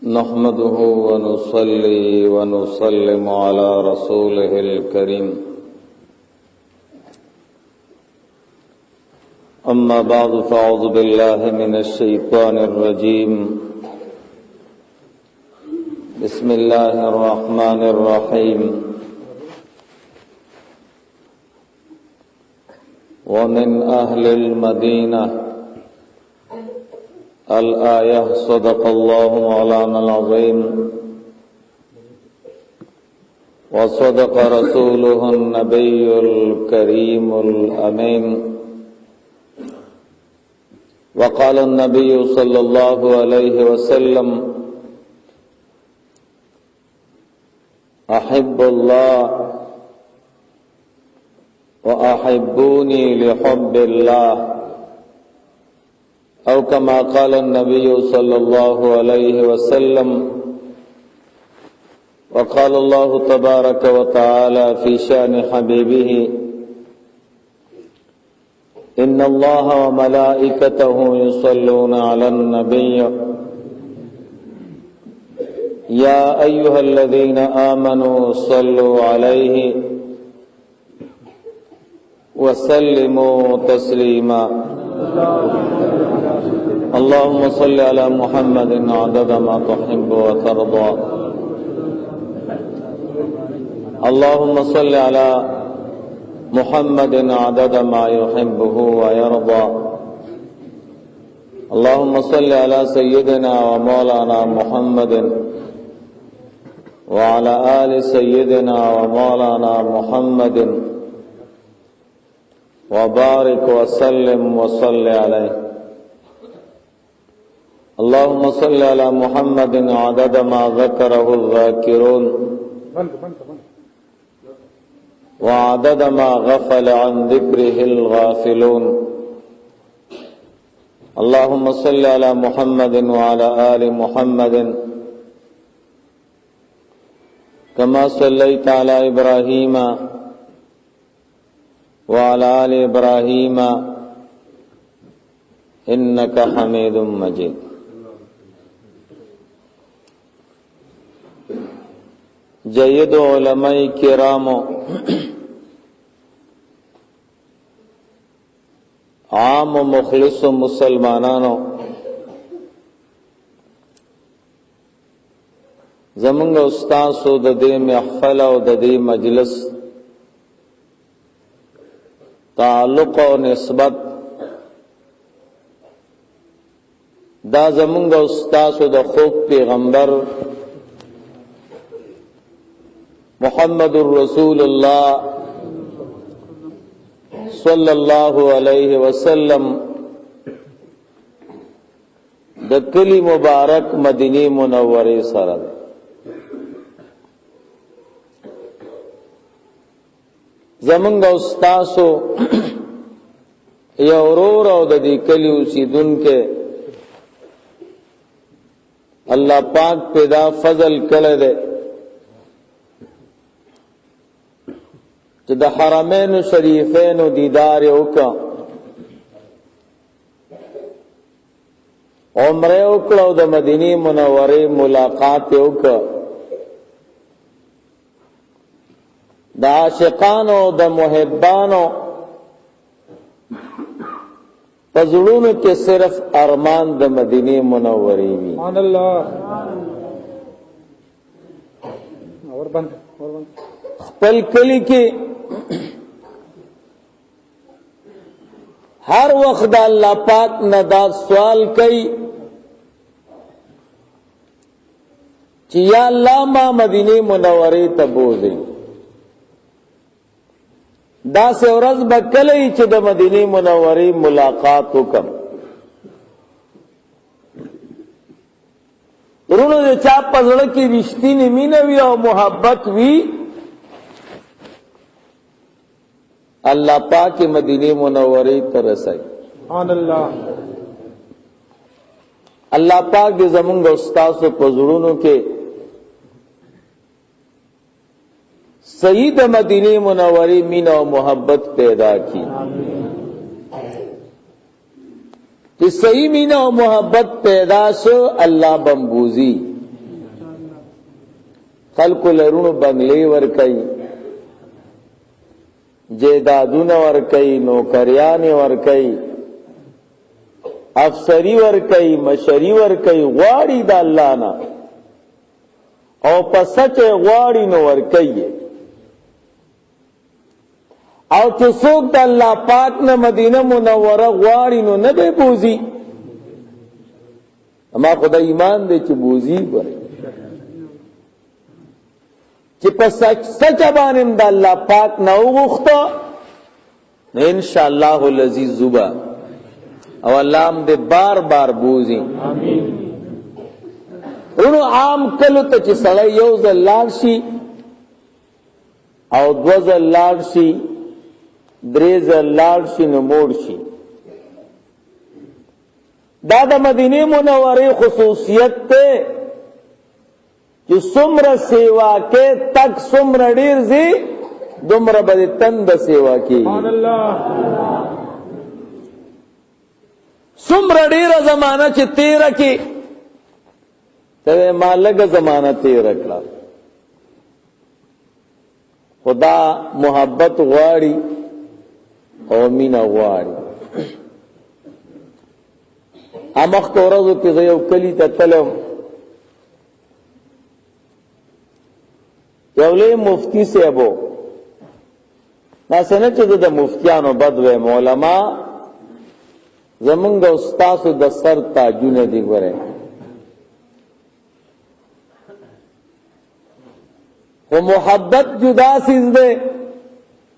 नहमदुहु व नुसल्ली व नुसल्लिमु अला रसूलिहिल करीम। अम्मा बअद फ़अऊज़ु बिल्लाहि मिनश शैतानिर रजीम। बिस्मिल्लाहिर रहमानिर रहीम। व मिन अहलिल मदीना अल-आया सदक़ल्लाहु मौलानल अज़ीम व सदक़ रसूलुहुन नबियुल करीमुल अमीन। व क़ाल नबिय्यु सल्लल्लाहु अलैहि वसल्लम अहिब्बुल्लाह व अहिब्बूनी लिहुब्बिल्लाह औ कमा क़ाल नबिय्यु सल्लल्लाहु अलैहि वसल्लम। व क़ाल अल्लाहु तबारक व तआला फ़ी शानि हबीबिही इन्नल्लाह व मलाइकतहु युसल्लूना अलन नबिय्य या अय्युहल्लज़ीना आमनू सल्लू अलैहि व सल्लिमू तस्लीमा। अल्लाहुम्मा सल्लि अला मुहम्मदिन अदद मा तुहिब्बु व तर्दा। अल्लाहुम्मा सल्लि अला मुहम्मदिन अदद मा युहिब्बुहु व यर्दा। अल्लाहुम्मा सल्लि अला सय्यिदिना व मौलाना मुहम्मदिन व अला आलि सय्यिदिना व मौलाना मुहम्मदिन व बारिक व सल्लिम व सल्लि अलैहि। अल्लाहुम्मा सल्लि अला मुहम्मदिन अदद मा ज़करहु ज़ाकिरून व अदद मा गफ़ल अन ज़िक्रिहिल गाफ़िलून। अल्लाहुम्मा सल्लि अला मुहम्मदिन व अला आलि मुहम्मदिन कमा सल्लैता अला इब्राहीम व अला आलि इब्राहीम इन्नका हमीदुम मजीद। जय्यद उलमाए किरामो आम मुखलिस मुसलमानानो ज़मंग उस्तासो ददे महफल और ददे मजलिस ताल्लुक़ और निस्बत दा ज़मंग उस्तासो द खूब पैगंबर मुहम्मदुर रसूलुल्लाह सल्लल्लाहु अलैहि वसल्लम द कली मुबारक मदीने मुनव्वरे सर ज़मंग उस्तासो यौरोर और ददी कली उसी दुन के अल्लाह पाक पैदा फजल करे दे द हरमैन शरीफैन दीदार उका उम्रे उकड़ो द मदीने मुनव्वरे मुलाकात उका द आशिकानो द मुहिब्बानो पज़ुलून के सिर्फ अरमान द मदीने मुनव्वरे भी पल कली के हर वक्त अल्लाह पाक नदा सवाल कई कि या अल्लाह मा मदीने मुनव्वरे तबोज़े दा से औरज बकलई च द मदीने मुनव्वरे मुलाकात हुकम उन्होंने चा पजड़ की रिश्ती निमीन भी और मोहब्बत भी अल्लाह पाक के मदीने मुनव्वरे तरसाई। अल्लाह पाक के ज़मंग उस्ताद पजड़ों के सईद मदीने मुनव्वरे मीन और मोहब्बत पैदा की कि सही मीना और मोहब्बत पैदा सो अल्लाह बम्बूजी خلق لرونو بنگلی ورکئی، جیدادون ورکئی، نوکریان ورکئی، افسری ورکئی، مشری ورکئی، غواړي د الله نه او پسچ غواړي نو ورکئی. او چې څوک د الله پاک نه مدینه منوره غواړي نو نه به بوزي. اما خدای ایمان دی چې بوزي بره چې په سچ باندې د الله پاک نه وغوښته نو ان شاء الله العزیز زبا او الله هم دې بار بار بوزي. امين. ورو عام کلو ته چې سړی یو ځل لاړ شي او دو ځل لاړ شي درې ځل لاړ شي نو موړ شي. دا د مدینه منورې خصوصیت ته چې څومره سیوا کې تک څومره ډیر زی دومره به تند سیوا کې. سبحان الله. څومره ډیره زمانہ چې تیر کې ته ما لږه زمانہ تیر کړه. خدا محبت غواړي او مینا غواړي. امخ تورزو کې یو کلی ته تلم، یو لوی مفتی صاحبو ناسنه چې د مفتیانو بد وې علماء زمونږ استادو د سر تاجونه دی ګوره. خو محبت جدا سیز ده،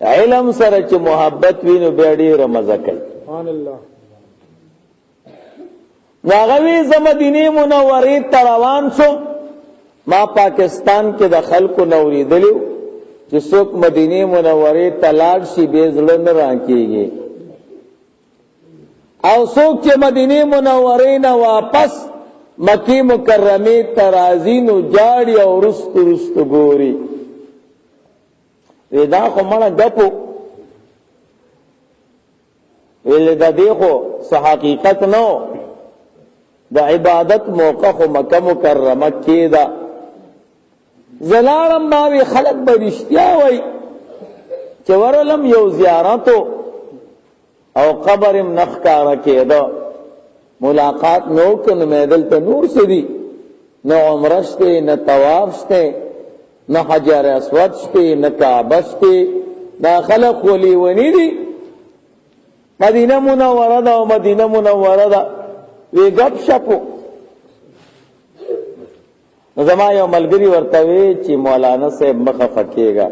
علم سره چې محبت وینو بیا ډیره مزه کوي. سبحان الله. ناغوی ز مدینه منورې ته روان شوم. ما پاکستان کې د خلکو نوریدلیو چې څوک مدینه منورې ته لاړ شي به زړه نه راکېږي، او څوک چې مدینه منورې نه واپس مکی مکرمه ته راځي نو جاړي او رستو رستو ګوري. دا خو مړه ګپو ویل دا دی خو حقیقت نو د عبادت موقع خو مکه مکرمه کې ده. زلالم باوی خلق برشتیا وی چې ورلم یو زیارتو او قبرم نخکارا کېده ملاقات نو کن میدل تا نور سدی نہ عمرہ شتے نہ طواف شتے نہ حجر اسود شتے نہ کعبہ شتے نہ خلق ولی ونی دی. مدینہ منورہ دا و مدینہ منورہ دا وی گپ شپو. زما یو ملګری ورته وی چې مولانا صاحب مخه فکیږي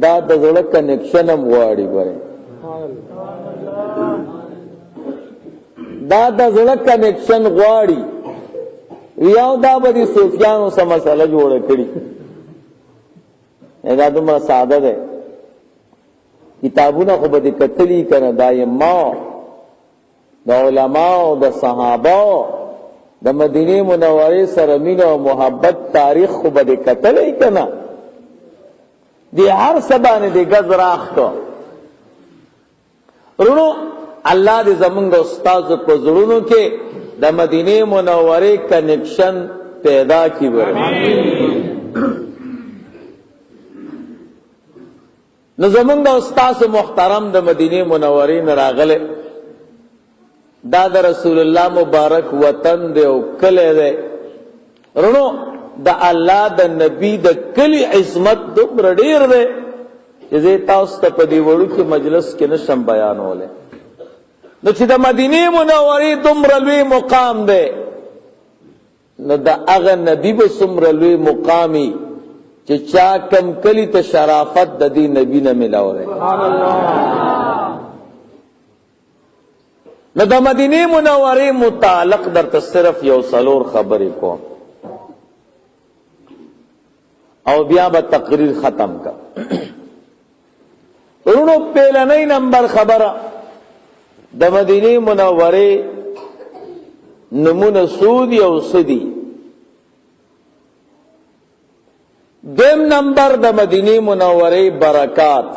دا د زړه کنیکشن هم غواړي ګوره. دا د زړه کنیکشن غواړي. یو دا به صوفیانو سره مسله جوړه کړي. دا دومره ساده ده. کتابونه خو به کتلی کنه دایما د علماء د صحابه د مدینه منورې سره مینه او محبت تاریخ خو به کتلی کنه. دی هر سبانه دی غز راخ کو رونو الله دې زمونږ استاد په زړونو کې د مدینه منورې کنیکشن پیدا کړي ورته. نو زمونږ استاد محترم د مدینه منورې نه راغله. دا د رسول الله مبارک وطن دی او کله دی. رونو د الله د نبی د کلی عظمت دومره ډیر دی چې تاسو ته په دې وړو کې مجلس کې نشم بیانوله. نو چې د مدینه منورې دومره لوی مقام دی نو د هغه نبی به څومره لوی مقامي چې چا کم کلی ته شرافت د دې نبی نه ملاوله. سبحان الله. نو د مدینه منورې متعلق درته صرف یو څلور خبرې کوم او بیا به تقریر ختم کا. ورونو پیلنۍ نمبر خبره د مدینه منورې نمونه سودی او سدی. دیم نمبر د مدینه منورې برکات.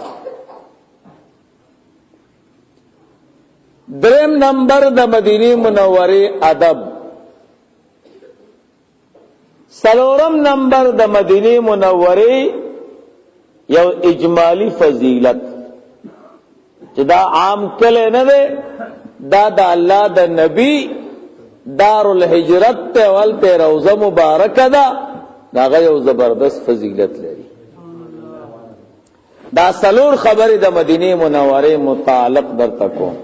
دریم نمبر د مدینه منورې ادب. سلورم نمبر د مدینه منوره یو اجمالی فضیلت چې دا عام کله نه ده، دا د الله د نبی دار الهجرت ته ولته روزه مبارکه ده، دا یو زبردست فضیلت لري. دا سلور خبره د مدینه منوره متعلق درته کوم.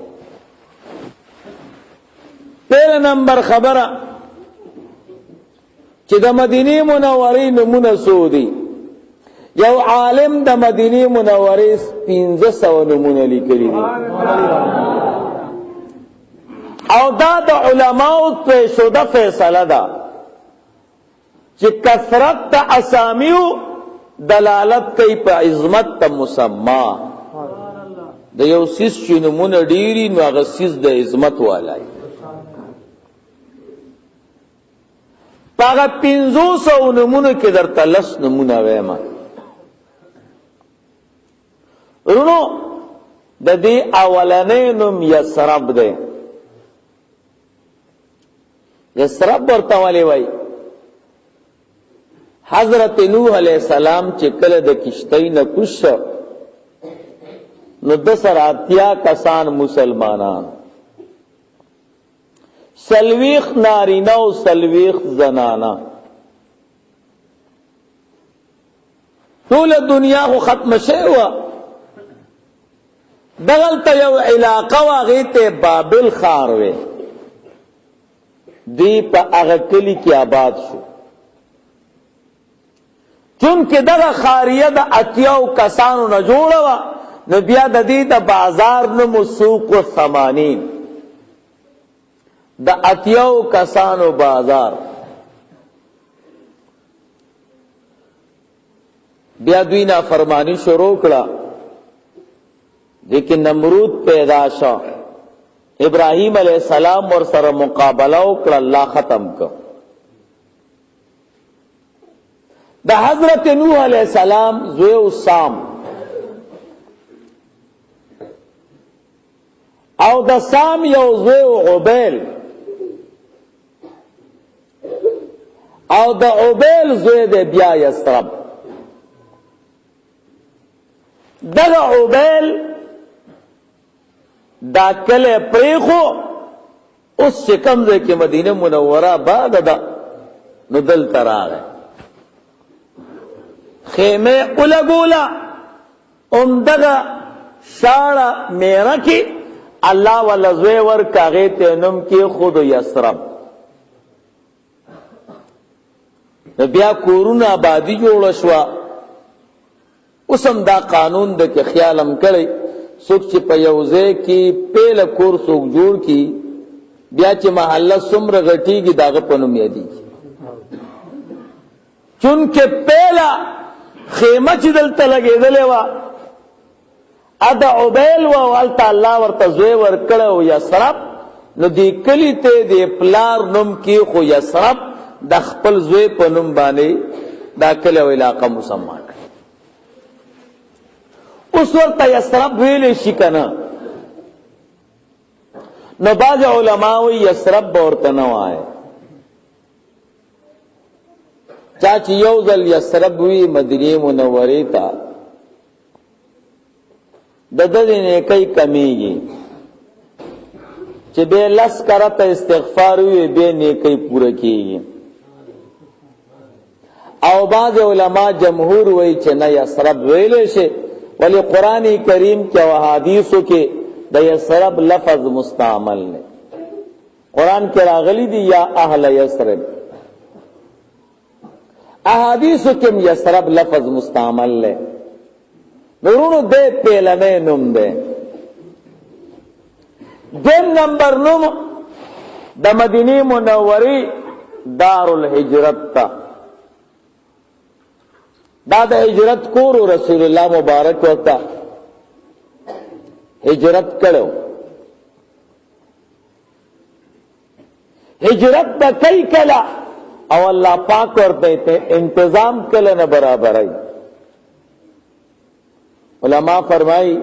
پیر نمبر خبره چې د مدینه منوره نمونه سودی، یو عالم د مدینه منوره 1500 نمونه لیکلي دي، او دا د علماو ته شوده فیصله ده چې کثرت د اسامیو دلالت کوي په عظمت ته مسما. د یو سیس چې نمونه ډیری نو هغه سیس د عظمت والای. پاگا 500 نمونه کې درته لس نمونه وایم. ورونو د دې اولنې نوم یسرب ده. یسرب ورته ولې وای؟ حضرت نوح علیہ السلام چې کله د کشتۍ نه کوش نو د سره اتیا کسان مسلمانان، سلویخ نارینه او سلویخ زنانا، ټول دنیا خو ختم شوه. دغلته یو علاقه واغې ته بابل ښار وې، دی په هغه کلی کې آباد شو. چونکه دغه خاریه د اتیاو کسانو نه جوړه وه، نو بیا د دې د بازار نوم سوق الثمانین، د اتیاو کسانو بازار. بیا دوی نافرمانی شروع کړه، لیکن نمرود پیدا شو. ابراہیم علیہ السلام ور سره مقابله وکړه، الله ختم کړ. د حضرت نوح علیہ السلام زوی سام او د سام یو زوی عبیل او د عبیل زوی د بیا یسرب. دغه عبیل دا کله پریخو اوس چې کوم ځای کې مدینه منوره بعد ده نو دلته راغی، خیمه اولګولا دغه شاړه میره کې الله والا زوی ورکړ، هغې ته نوم کې خود یسرب. بیا کورونه آبادي جوړه شوه. اوس هم دا قانون ده کې خیال هم کړی، څوک چې په یو ځای کې پیله کور څوک جوړ کړي، بیا چې محله څومره غټېږي د هغه په نوم یادېږي. چونکې پیله خیمه چې دلته لګېدلې وه د عبیل وه، او هلته الله ورته زوی ورکړی و یسرب. نو دې کلي ته د پلار نوم کېښو یسرب، د خپل زوی په نوم باندې دا کلی او علاقه مسما کړه. اوس ورته یسرب ویلی شي که نه؟ نو بعض علما وایي یسرب به ورته نه وایي. چا چې یو ځل یسرب وي مدینې منورې ته، د ده د نیکۍ کمیږي. چې بیا 10 کرته استغفار وي بیا نیکۍ پوره کیږي. او بعض علما جمهور وایي چې نه یسرب ویلی شي، ولی قرآن کریم کې او احادیثو کې د یسرب لفظ مستعمل نه. قرآن کې راغلی دی یا اهل یسرب، احادیثو کې یسرب لفظ مستعمل نه. نورونو دے پیلنے نم دے. دیم نمبر نم دا مدینی منوری دار الحجرت تا، دا ہجرت کورو رسول اللہ مبارک ہوتا ہجرت کرو. ہجرت با کئی کلا او اللہ پاک ورتے تھے انتظام کلا نہ برابر ہے. علماء فرمائی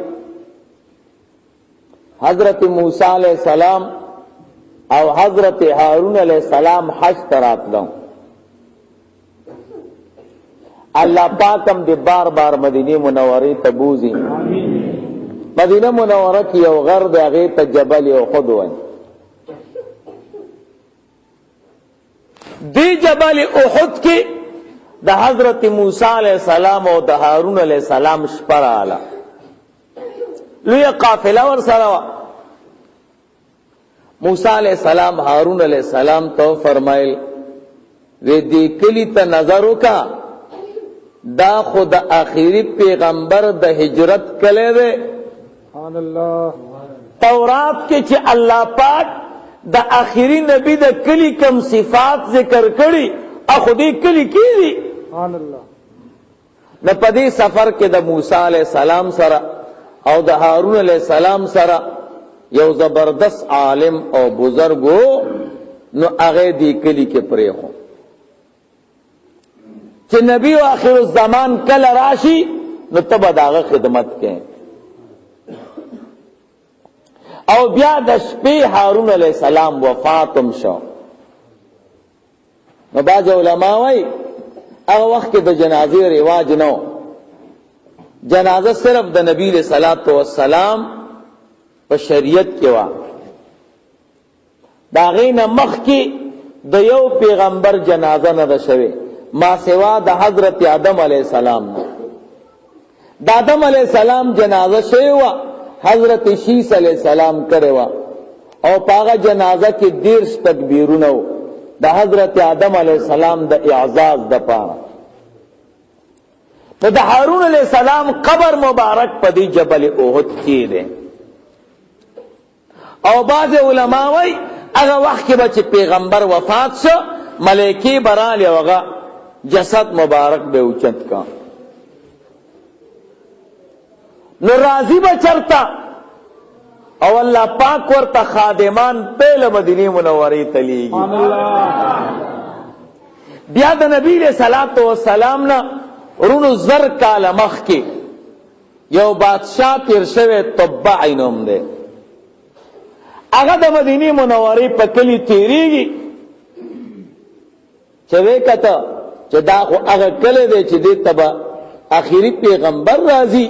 حضرت موسیٰ علیہ السلام او حضرت ہارون علیہ السلام حج ترات لوں اللہ پاکم دی بار بار مدینه منوره ته بوزي. مدینه منوره کې یو غر دی هغه ته جبل احد وایي. دی جبل احد کې د حضرت موسی علیہ السلام او د هارون علیہ السلام شپه رااله. لوی قافله ور سره وا. موسی علیہ السلام هارون علیہ السلام ته فرمایل وی دی کلی ته نظر وکا دا خود آخری پیغمبر د هجرت کله ده. سبحان الله. تورات کې چې الله پاک د آخری نبی د کلی کم صفات ذکر کړي اخو دې کلی کیږي. سبحان الله. نه پدې سفر کې د موسی علیہ السلام سره او د هارون علیہ السلام سره یو زبردست عالم او بزرګو نو هغه دې کلی کې پرې خو چې نبی او آخر الزمان کله راشي نو تبه داغه خدمت کوي. او بیا د شپې هارون علیہ السلام وفاتم شو. نو باز علماء وایي هغه وخت کې د جنازې رواج نو. جنازه صرف د نبی صلی الله علیه وسلم په شریعت کې وا. دا غینه مخ کې د یو پیغمبر جنازه نه ده شوی ما سوا د حضرت آدم علیہ السلام نه. د آدم علیہ السلام جنازه شوی وا حضرت شیس علیہ السلام کړي وا او پاغه جنازه کې 10 تکبیرونه و د حضرت آدم علیہ السلام د اعزاز د پاره. د هارون علیہ السلام قبر مبارک په دی جبل احد کې ده. او بعض علماء وای هغه وخت کې چې پیغمبر وفات شو ملائکی براله وغه جسد مبارک به اوچت کا نو راضی بچرتا او الله پاک ورته خادمان په مدینه منوره تلیږي. بیا د نبی له صلوات و سلام نه ورونو زر کال مخ کې یو بادشاہ تیر شوی تبع نوم دی. هغه د مدینه منوره په کلی تیریږي چې وکړه چې دا خو هغه کله دی چې دې تبا اخیری پیغمبر راځي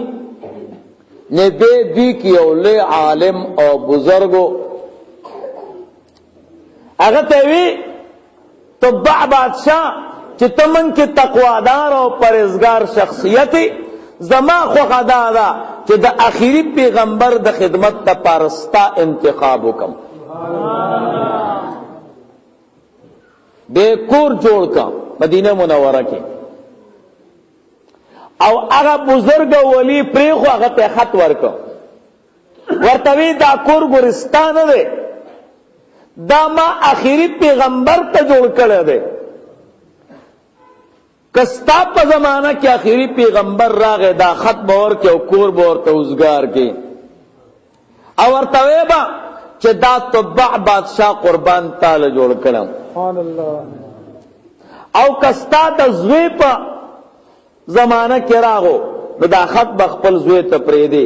نه دې کې یو لوی عالم او بزرګو هغه ته وی تبع بادشاہ چې تمن کې تقوادار او پرهیزګار شخصیت زما خو خدا دا چې د اخیری پیغمبر د خدمت د پارستا انتخاب وکم. دې کور جوړ کا مدینه منوره کې او هغه بزرګ ولی پریخو هغه ته خط ورکو ورتوی دا کور ګورستان دی دا ما اخیری پیغمبر ته جوړ کړی دی کستا په زمانہ کې اخیری پیغمبر راغی دا خط باور کې او کور باور ته اوسګار کې او ورتوی با چې دا تبع بادشاہ قربان تعالی جوړ کړم. سبحان الله. او کستا د زوی په زمانہ کې راغو نو دا خط بخپل زوی ته پرې دی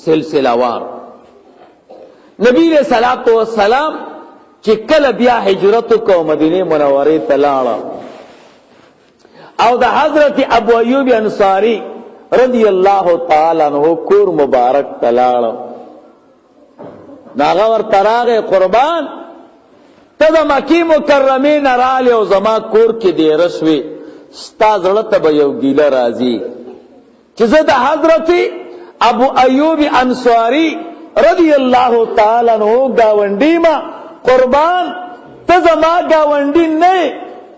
سلسله وار. نبی علیہ الصلوۃ والسلام چې کله بیا هجرت کو مدینه منوره ته لاړ او د حضرت ابو ایوب انصاری رضی اللہ تعالی عنہ کور مبارک ته لاړ. ناغه ور تراغه قربان ته د مکی مکرمه نراله او زما کور کې دی رسوي ستا زړه ته به یو ګیله راځي چې زه د حضرت ابو ایوب انصاری رضی اللہ تعالی عنہ گاونډی ما قربان ته زما گاونډی نه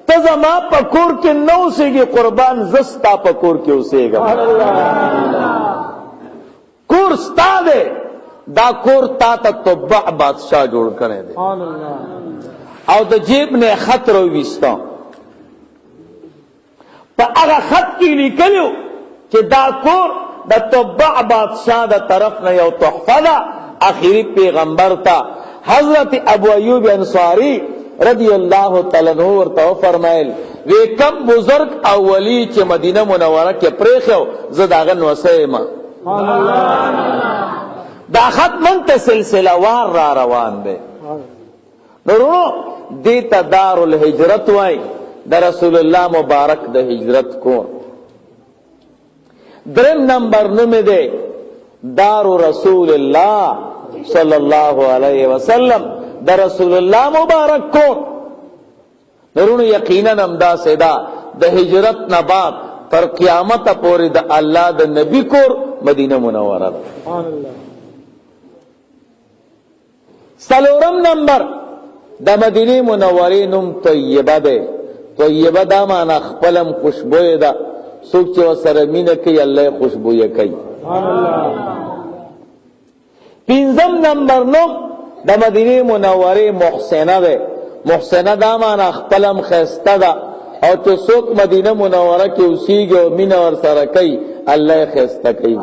ته زما په کور کې نو سیږي قربان زستا په کور کې اوسېږم. کور ستا ده دا کور تا ته تبع بادشاہ جوړ کړی دی او د جیب نه خط راوېستا په هغه خط کې لیکلو چې دا کور د تبع بادشاہ د طرف نه یو تحفه ده اخیری پیغمبر تا حضرت ابو ایوب انصاری رضی اللہ تعالی عنہ ورته فرمایل وی کم بزرگ اولی چې مدینه منوره کې پریخو زداغه نوسېما. دا خط منته سلسله وار را روان دی. نورو دیتا دار الهجرت وای د رسول الله مبارک د هجرت کور. درم نمبر نوم دے دار رسول اللہ صلی اللہ علیہ وسلم، د رسول اللہ مبارک کور. نرونو یقینا امدا سیدا د هجرت نه بعد تر قیامت پورې د الله د نبی کور مدینه منوره ده. سبحان الله. سلورم نمبر د مدینه منورې نوم طیبه ده. طیبه دا معنی خپلم خوشبوې ده، څوک چې ورسره مینه کوي الله خوشبوې کوي. سبحان الله. پنځم نمبر نوم د مدینه منورې محسنه ده. محسنه دا معنی خپلم خسته ده، او چې څوک مدینه منوره کې اوسېږي او مینه ورسره کوي الله خسته کوي.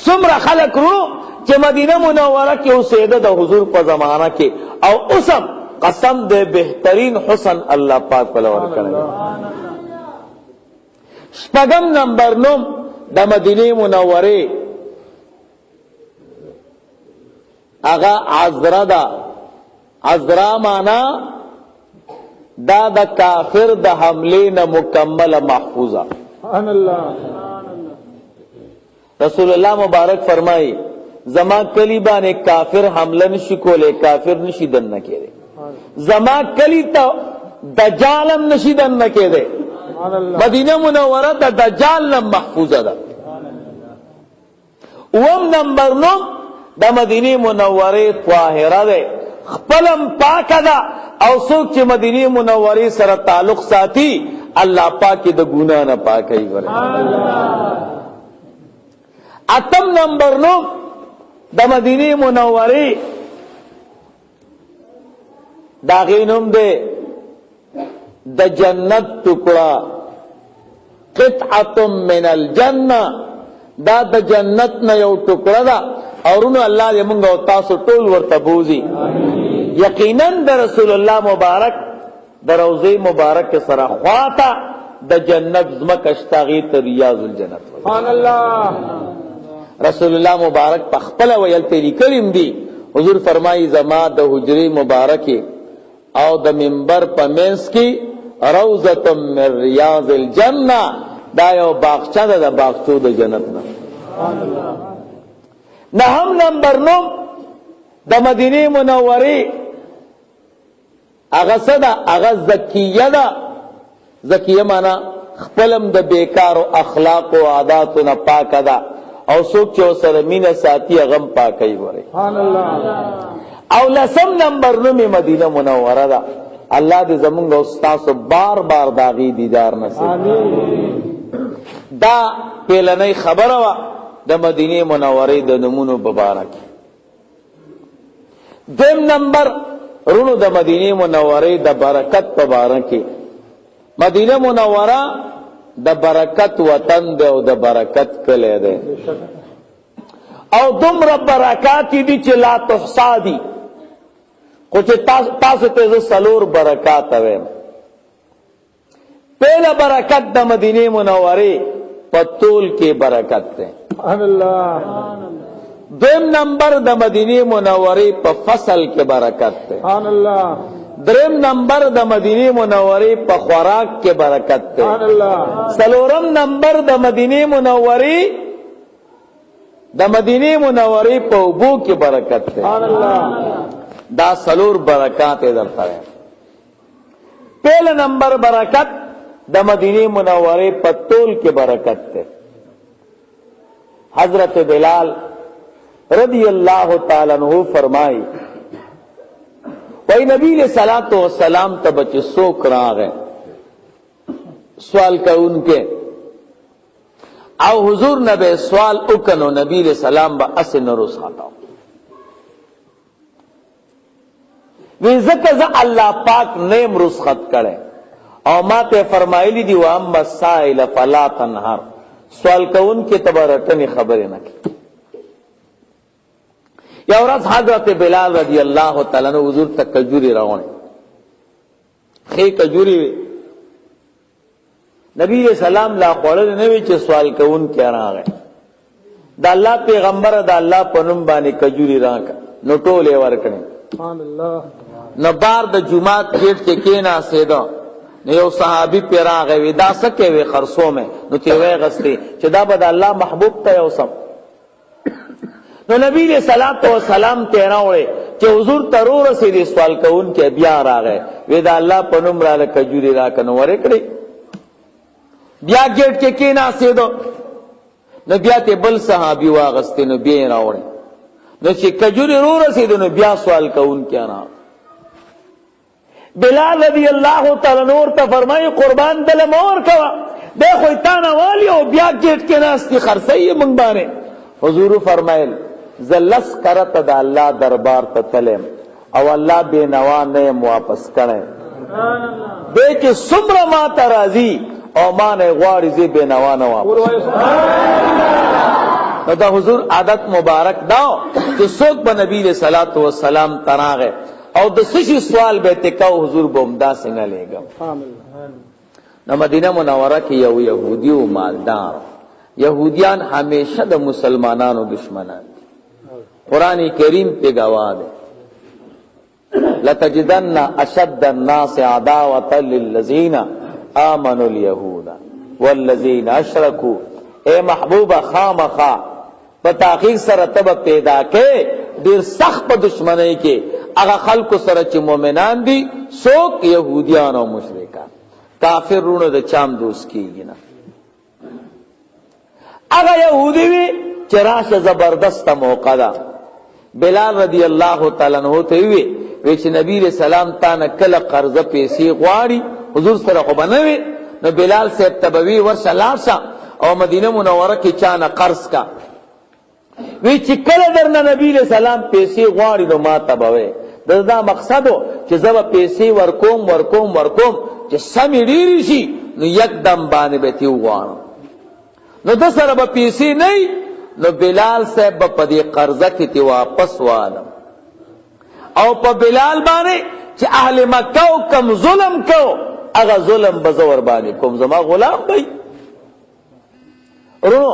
څومره خلک رو چې مدینه منوره کې اوسېده د حضور په زمانہ کې، او اوسم قسم دے بہترین حسن اللہ پاک پلا ورکړي. شپږم نمبر نوم د مدینه منوره اغا عذرا دا. عذرا مانا دا د کافر د حملے نہ مکمل محفوظہ. سبحان اللہ. رسول اللہ مبارک فرمائی زما کلی باندې کافر حمله نشي کولای، کافر نشي دنه کېږي. زما کلی تا دجالم نشي دنه کېږي. مدینه منوره د دجال نه محفوظه ده. اوم نمبر نو د مدینه منوره طاهره ده، خپلم پاک ده، او څوک چې مدینه منوره سره تعلق ساتي الله پاک د ګناه نه پاکي ورته. اتم نمبر نو د مدینه منوره دا غینم دے د جنت ټکړه، قطعه من الجنه، دا د جنت نه یو ټکړه ده. اورونو الله دې موږ او تاسو ټول ورته بوزي. یقینا د رسول الله مبارک د روضه مبارک سره خواته د جنت زمکه شتاغي ته ریاض الجنت. سبحان الله. رسول الله مبارک په خپل ویل تیری کریم دی. حضور فرمایي زما د حجره مبارکه او د منبر په منځ کې روضه من ریاض الجنه، دا یو باغچه ده د باغچو د جنت نه. نهم نمبر نوم د مدینه منوره هغه صدا هغه زکیه ده. زکیه معنا خپلم د بیکار او اخلاق او عادت نه پاک ده، او څوک چې سره مینه ساتي هغه پاکي وره. سبحان الله. او لسم نمبر نوم مدینه منوره ده. الله دې زمونږ او تاسو بار بار داغي دیدار نصیب. آمین. دا پهلنۍ خبره وا د مدینه منوره د نمونو مبارک. دیم نمبر رونو د مدینه منوره د برکت مبارک. مدینه منوره د برکت وطن ده او د برکت کلی ده، او دومره برکات دي چې لا تحصا دي. خو چې تاسو ته سلور برکات وایم. پہلا برکت د مدینه منوره په طول کې برکت ده. سبحان الله. دویم نمبر د مدینه منوره په فصل کې برکت ده. سبحان الله. دریم نمبر د مدینه منوره په خوراک کې برکت ده. سبحان الله. سلورم نمبر د مدینه منوره په اوبو کې برکت ده. سبحان الله. دا سلور برکات درته. پہلا نمبر برکت د مدینه منوره په طول کې برکت ده. حضرت بلال رضی اللہ تعالی عنہ فرمائی وی نبی علیہ الصلوۃ والسلام ته بچ سوک راغے سوال کا ان کے او حضور نبی سوال اکنو نبی علیہ السلام با اسن روز خطاو وی ذکر اللہ پاک نیم رسخت کرے او ما تے فرمائلی دی واما السائل فلا تنہر سوال کون کے تبارٹنی خبر نہ کی. یا ورځ حضرت بلال رضی اللہ تعالی عنہ حضور تک کجوری روان خې کجوری نبی علیہ السلام لا قول نه وی چې سوال کون کې راغی دا الله پیغمبر دا الله پنوم باندې کجوری راک نو ټوله ورکړي نو بار د جمعات گیټ کې کېناستېده نو یو صحابي پې راغی وی دا څه کوې خرڅو مې نو ترې ویې چې دا به د الله محبوب ته یو سم نو نبی علیہ الصلوۃ والسلام ته راوړې چې حضور ته ورسېدې سوال کوونکی بیا راغی وی دا الله په نوم راله کجوري راکړه نو ورې کړې بیا گیټ کې کېناستېده نو بیا ته بل صحابي واغستې نو بیا یې راوړې نو چې کجوري ورسېده نو بیا سوال کوونکی راغی بلال رضی اللہ تعالی نور ته فرمایي قربان دل مور کوا دیکھو تانا والی او بیا گیټ کې ناستی خرڅي مونږ باندې حضور فرمایل زلس کرت د الله دربار ته تلم او الله بے نوا نه واپس کړي دې چې څومره ما ته راضي او ما نه غواړي زی بے نوا نه واپس دا حضور عادت مبارک داو چې څوک به نبی صلی الله علیه وسلم تراغه او د سشي سوال به تکاو حضور بومدا څنګه لګم نو مدینه منوره کې یو يهودي او مالدار يهوديان همیشه د مسلمانانو دشمنان قرآن کریم په گواه ده لتجدن اشد الناس عداوه للذین آمنوا اليهود والذین اشركوا اے محبوب خامخا په تحقیق سره تب پیدا کې ډیر سخت په دشمنی کې هغه خلکو سره چې مؤمنان دي څوک يهوديان او مشرکان کافرونو د چام دوست کیږي نه هغه يهودي وي چې راشه زبردست موقع ده بلال رضی الله تعالی عنہ ته وی چې نبی رسول سلام تا نه کله قرضه پیسې غواړي حضور سره خو بنوي نو بلال صاحب تبوی ورشه لاړه او مدینه منوره کې چانه قرض کا وی چې کله درنه نبی رسول سلام پیسې غواړي نو ما تبوي دا مقصدو چې زما پیسې ورکوم چې سمې ډېرې شي نو یکدم باندې به تی وغواړم نو د سره به پیسې نه نو بلال صاحب به په دې قرضه کې تی واپس والم او په بلال باندې چې اهل مکه کم ظلم کو هغه ظلم به زور باندې کوم زما غلام وي ورو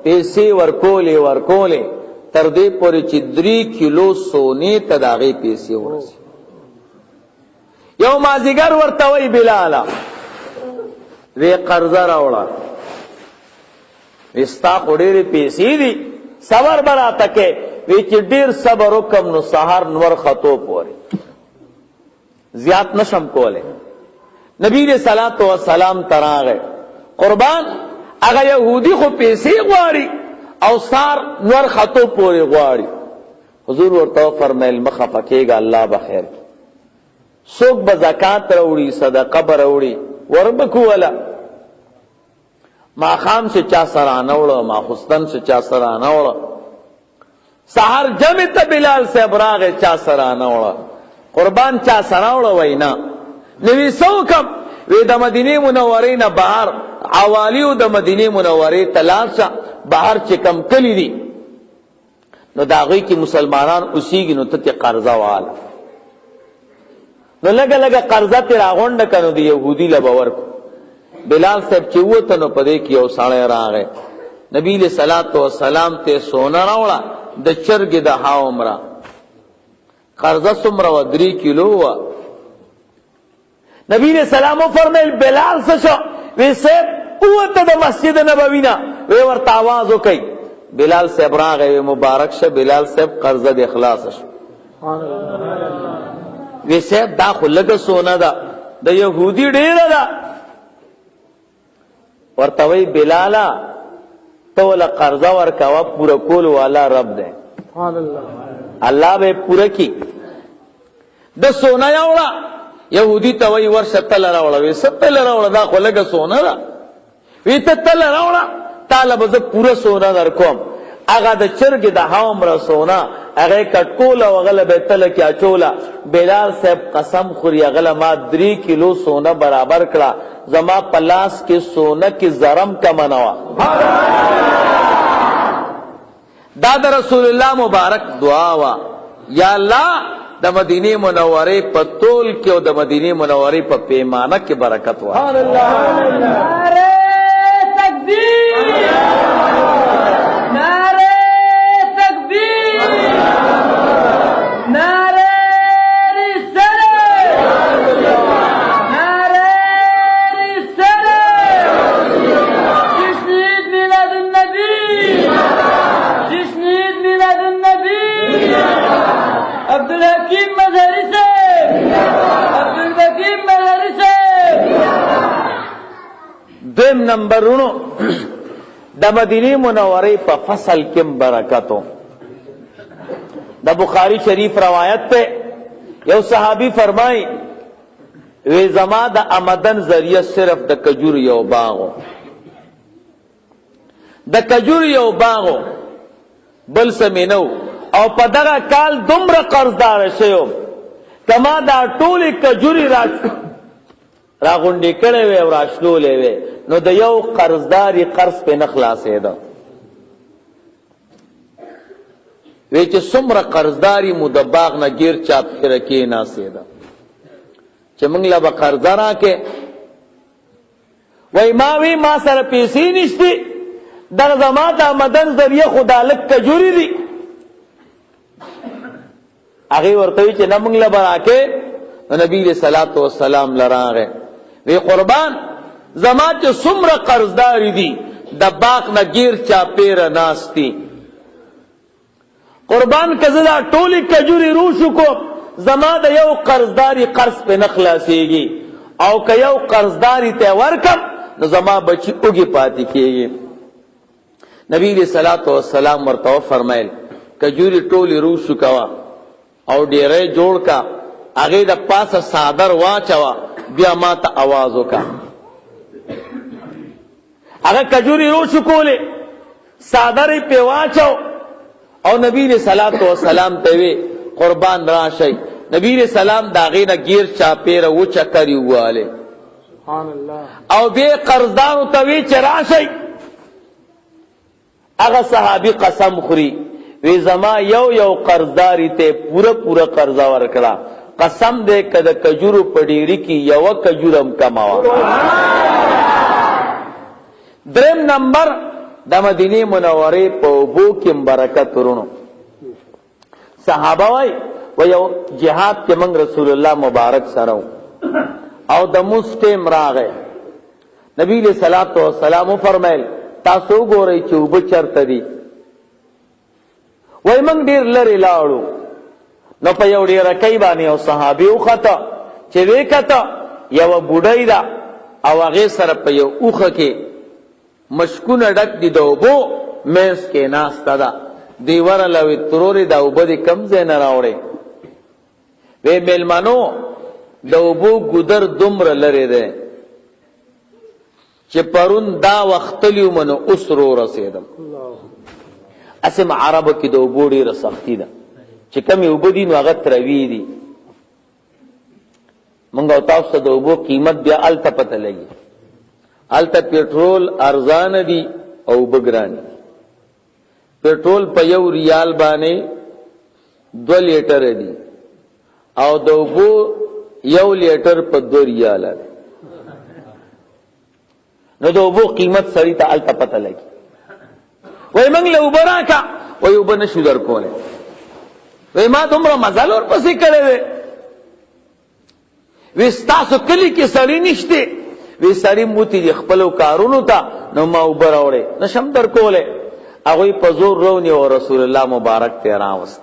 پیسې ورکولې تر دې پورې چې 3 کیلو سونی ته داغه پیسې ورسي یو مازیګر ورته وی بلاله وی قرضه راوړه وستا خوري پیسې دي صبر براته کې وی چې ډیر صبر وکم نو سحر نور خطو پورې زیات نشم کوله نبی رسول الله والسلام تراغه قربان هغه يهودي خو پیسې غواړي او سار نور خطو پورې غواړي حضور ورته فرمایل مخه پکېګا الله بخیر څوک به زکات راوړي صدقه راوړي وربکو ولا ما خام سے چا سره نه وړو ما خستن سے چا سره نه وړو سحر جمع ته بلال سے براغه چا سره نه وړو قربان چا سره وړو وینا نبی سوکم وی د مدینه منورې نه بهر حوالیو د مدینه منورې تلاشه بهر چې کم کلی دي نو داغوی کی مسلمانان اوسیږي نو ته قرضه واله نو لګه قرضه ته راغونډه کنو دی يهودي لبور بلال صاحب چې وته نو پدې کې یو ساړی راغی نبی له صلوات و سلام ته سونا راوړه د چرګ د ها عمره قرضه څومره و 3 کیلو و نبی له سلام فرمایل بلال څه شو وی صاحب وته د مسجد نبوی نه وی ورته आवाज وکي بلال صاحب راغی مبارک شه بلال صاحب قرضه د اخلاص شه سبحان الله وی صاحب دا خو لګه سونا ده د يهودي ډیره ده ورته وی بلالا تو ول قرضه ورکوا پورا کول والا رب ده سبحان الله الله به پورا کی د سونا یوړه يهودي ته وی ورشه تل راوړه وی ستل راوړه دا خو لګه سونا ده وی ته تل راوړه طالب ز پورا سونا در کوم هغه د چرګ د هاومره سونا هغه کټکول او غله به تل کې اچولا بلال صاحب قسم خوري غله ما 3 کیلو سونا برابر کړه زما پلاس کې سونا کې زرم کا منوا دا د رسول الله مبارک دعا وا یا الله د مدینه منوره په تول کې او د مدینه منوره په پیمانه کې برکت وا سبحان الله نعره تکبیر نعره تکبیر نعره مظہری سے عبدالبقیم مظہری سے دویم نمبر رونو دا مدینی منوری پا فصل کم برکتو دا بخاری شریف روایت تے یو صحابی فرمائی وی زما دا آمدن ذریعہ صرف دا کجور یو باغو دا کجور یو باغو بل سمینو او پا دغا کال دمر قرضدار شیو کما دا ټولی کجوری را غنڈی کڑے وے و راشلو لے وے نو دا یو قرضداری قرض پہ نخلاصے دا وی چه سمر قرضداری مو دا باغ نا گیر چاپ خرکی ناسے دا چه منگلا با قرضارا کے وی ماوی ما سر پیسی نشتی در زمان دا مدن ذریعہ خدا لک کجوری دی اگی ورطوی چه نمنگلا برا کے نبی علیہ الصلوۃ والسلام لرا گئے وی قربان زمان چه سمر قرضداری دی دا باغ نا گیر چاپیر ناستی قربان کزدا ټولی کجوری روشو کو زما د یو قرضداری قرض په نخلاصيږي او که یو قرضداری ته ورکم نو زما بچی اوږي پاتې کیږي نبی علیہ الصلوۃ والسلام ورته فرمایل کجوری ټولی روشو کوا او ډیره جوړ کا هغه د پاسه صادر واچوا بیا ما ته आवाज وکا هغه کجوری روشو کوله صادر په واچو او نبی علیہ الصلوۃ والسلام ته وی قربان راشي نبی علیہ السلام داغې نه گیر چاپیره و چکری واله سبحان الله او به قرضدار ته وی چراشي هغه صحابي قسم خوري وی زما یو قرضداري ته پورا قرضا ورکړه قسم دې کده کجورو پډيري کی یو کجورم کماوا دریم نمبر دا مدینه منوره په بو کې برکت ورونو صحابه وای و یو جهاد کې موږ رسول الله مبارک سره او د مسلم راغه نبی له صلوات و سلام فرمایل تاسو ګورئ چې وب چرته دي وای موږ ډیر لري لاړو نو په یو ډیر کای باندې او صحابي وخته چې وکته یو بډای دا او هغه سره په یو اوخه کې مشکونه ډک دي دوبو مېس کې ناستا دا دیوار لوي تروري دا وبدي کم زین راوړي وې ملمنو دوبو ګدر دمر لري ده چې پرون دا وختلیو منو اسرو رسیدم اسم عربو کې دوبو ډیره سختی ده چې کم وبدي نو هغه تروي دي مونږ تاسو د وبو قیمت بیا الته پته لګي الته پېټرول ارزان دي او بګران پېټرول په 1 ریال باندې 2 لیټر دي او دوبو 1 لیټر په 2 ریال دی نو دوبو قیمت سړی ته الته پته لګي وای موږ له وبراکا وای وب نشو در کوله وای ما دومره مزل ور پسې کړې وې ستاسو کلی کې سړی نشته وی سړی موتی دی خپلو کارونو ته نو ما وبر اوړې نشم در کوله هغه په زور رونی او رسول الله مبارک ته راوست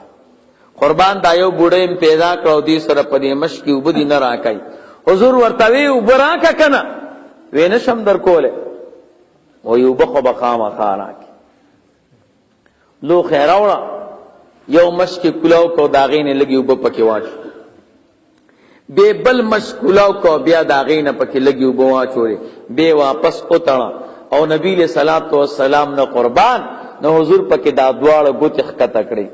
قربان دا یو بوډې پیدا کړو دي سره په دې مشکی وبدي نه راکای حضور ورتوی وبراکا کنه وینه شم در کوله و یو بخو بخامه خانا کی لو خیراوړه یو مشکی کلاو کو داغې نه لګي وب پکې واچ بے بل مشکولاو کو بیا داغین پکی لگی و بوا چوری بے واپس اتنا او نبی علیہ الصلوۃ والسلام نے قربان نو حضور پکی دا دوار گوت خطا کړي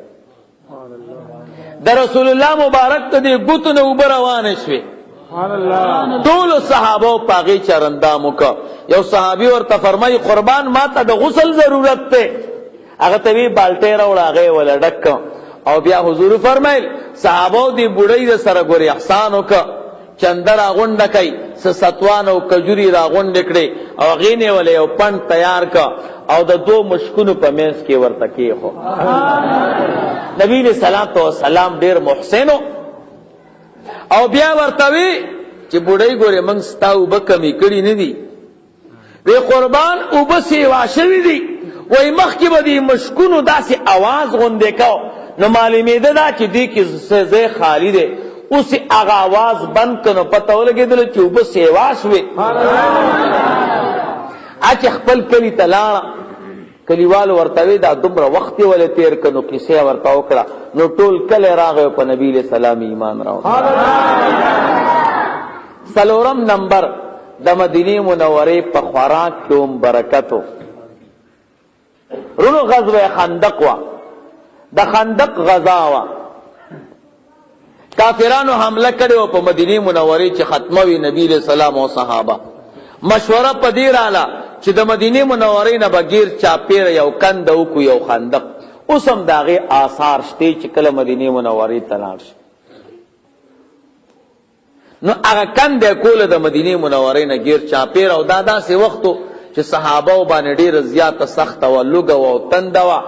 دا رسول الله مبارک ته دی گوت نه وبروان شوی سبحان الله ټول صحابه پاغي چرندامو کا یو صحابي ورته فرمای قربان ما ته د غسل ضرورت ته هغه ته وی بالټه راوړ هغه ول ډک او بیا حضور فرمایل صحابو دی بډای د سره ګوري احسان وک چندر اغوند کای ستوان او کجوري راغوند کړي او غینه ولې او پن تیار کا او د 2 مشکونو په مینس کې ورته کې خو نبی له صلوات و سلام ډیر محسنو او بیا ورته وی چې بډای ګوري موږ ستاو بکمی کړي نه دي وی قربان او بسی واشوی دي وای مخ کې به دي مشکونو داسې आवाज غوندې کاو نو معلومیده دا چې دی کې ځای خالی دی. اوس هغه आवाज بند کنو پته ولګېدل چې اوبه سیوا شوې. چې خپل کلی ته لاړه کلیوالو ورته وی دا دومره وخت یې ولې تیر کنو کیسې ورته وکړه. نو ټول کلی راغی په نبی علیہ السلام ایمان راوړ. څلورم نمبر د مدینې منورې په خوراک کې هم برکتو. رونو غزوه خندق وا، د خندق غزا وا، کافرانو حمله کړو په مدینه منورې چې ختموي نبی علیہ السلام او صحابه. مشوره پدې رااله چې د مدینه منورې نه بغیر چاپیر یو کند او کو یو خندق. اوس هم داغه آثار شته چې کله مدینه منورې ته لاړ شي. نو هغه کند کول د مدینه منورې نه غیر چاپیر او دادا سي وختو چې صحابه باندې ډېر زیات سخت او لوګ او تند وا،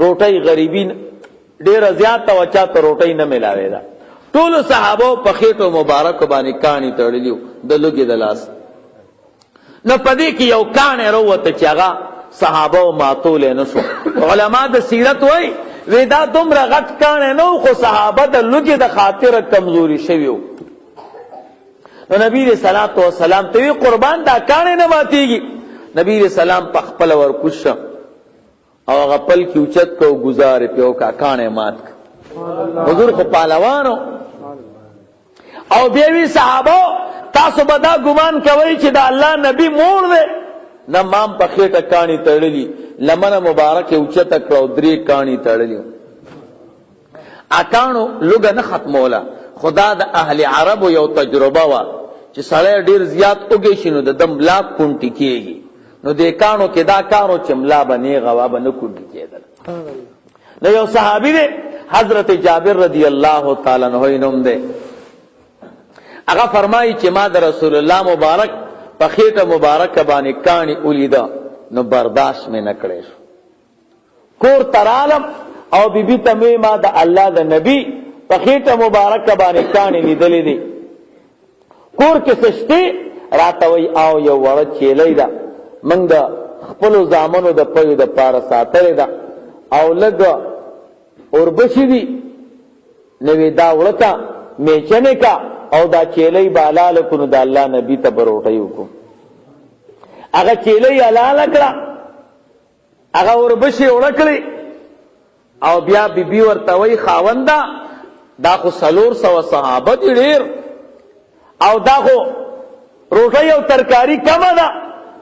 روټي غریبین ډېر زیات او چاته روټي نه ملاوي دا. ټول صحابه په خېټو مبارک باندې کانی تړلیو د لوګي د لاس. نو پدې کې یو کان وروته چې هغه صحابه ماتول نه شو. علما د سیرت وای ودا دومره غټ کان نه خو صحابه د لوګي د خاطر کمزوري شویو. نو نبی رسول الله سلام ته قربان دا کان نه ماتيږي. نبی رسول الله په خپل ور کوش او غپل کی اوچت کو گزار پیو کا کان مات. حضور خو پهلوانو او بیوی صحابه تاسو بدا ګمان کوي چې دا الله نبی مور دی. نه مام په خېټه کانی تړلی، لمنه مبارک اوچت کړو، درې کانی تړلی. اکانو لوګه نه ختموله. خدا د اهل عربو یو تجربه وا چې سړی ډیر زیات اوږي شنو د دم لا کونټی کیږي. نو د کانو کې دا کارو چې ملا باندې غوا باندې کونټی کېدل. نو یو صحابي دی حضرت جابر رضی الله تعالی عنہ نوم دی. هغه فرمایي چې ما د رسول الله مبارک په خېټه مبارک باندې کانی ولیدا نو برداشت مې نه کړې شو. کور ترالم او بیبي ته ما د الله د نبی په خېټه مبارک باندې کانی لیدلې دي. کور کې سشتي راته وی او یو وړه چیلې ده موږ د خپل زامنو د پيو د پاره ساتلې ده او لګ اوربشي دي نوې دا وړتا میچنه کا او دا چیلې بالا لکونو د الله نبی ته بروټي وکړو. هغه چیلې حلال کړه، هغه اوربشي وړکړي او بیا بیبي ورته وی خاوندا دا خو 400 صحابه دي ډېر او دا خو روټي او ترکاری کم ده.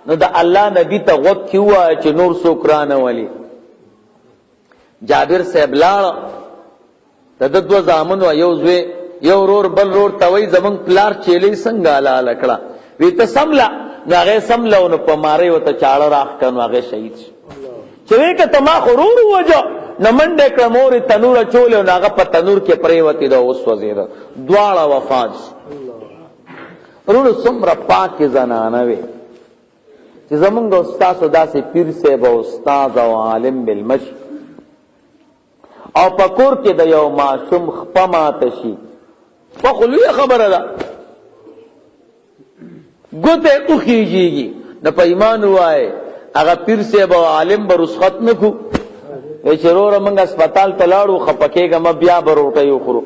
نو دا الله نبی ته غوږ کیوا چې نور سوکرانه ولی. جابر صاحب لاړ د دو زامنو یو زوی یو رور بل رور توي زمون پلار چيلي څنګه لاله کړه وی ته سملا هغه سملو نو په ماره وته چاړه راخ کنو هغه شهید چې وی که تما غرور وجو نمنډ کړمور تنور چول او هغه په تنور کې پریوتی دا اوس وزیدا دواړه وفات. ورونو څومره پاک زنانه وي چې زمونږ استاد داسې پیر صاحب او استاد او عالم بالمش او پکور کې د یو معصوم خپمات شي په خلوی خبره ده ګوته اوخیږي د پیمان وای هغه پیر صاحب او عالم به رسخت نکو وای چرور موږ هسپتال ته لاړو خپکهګه م بیا بروټي خورو.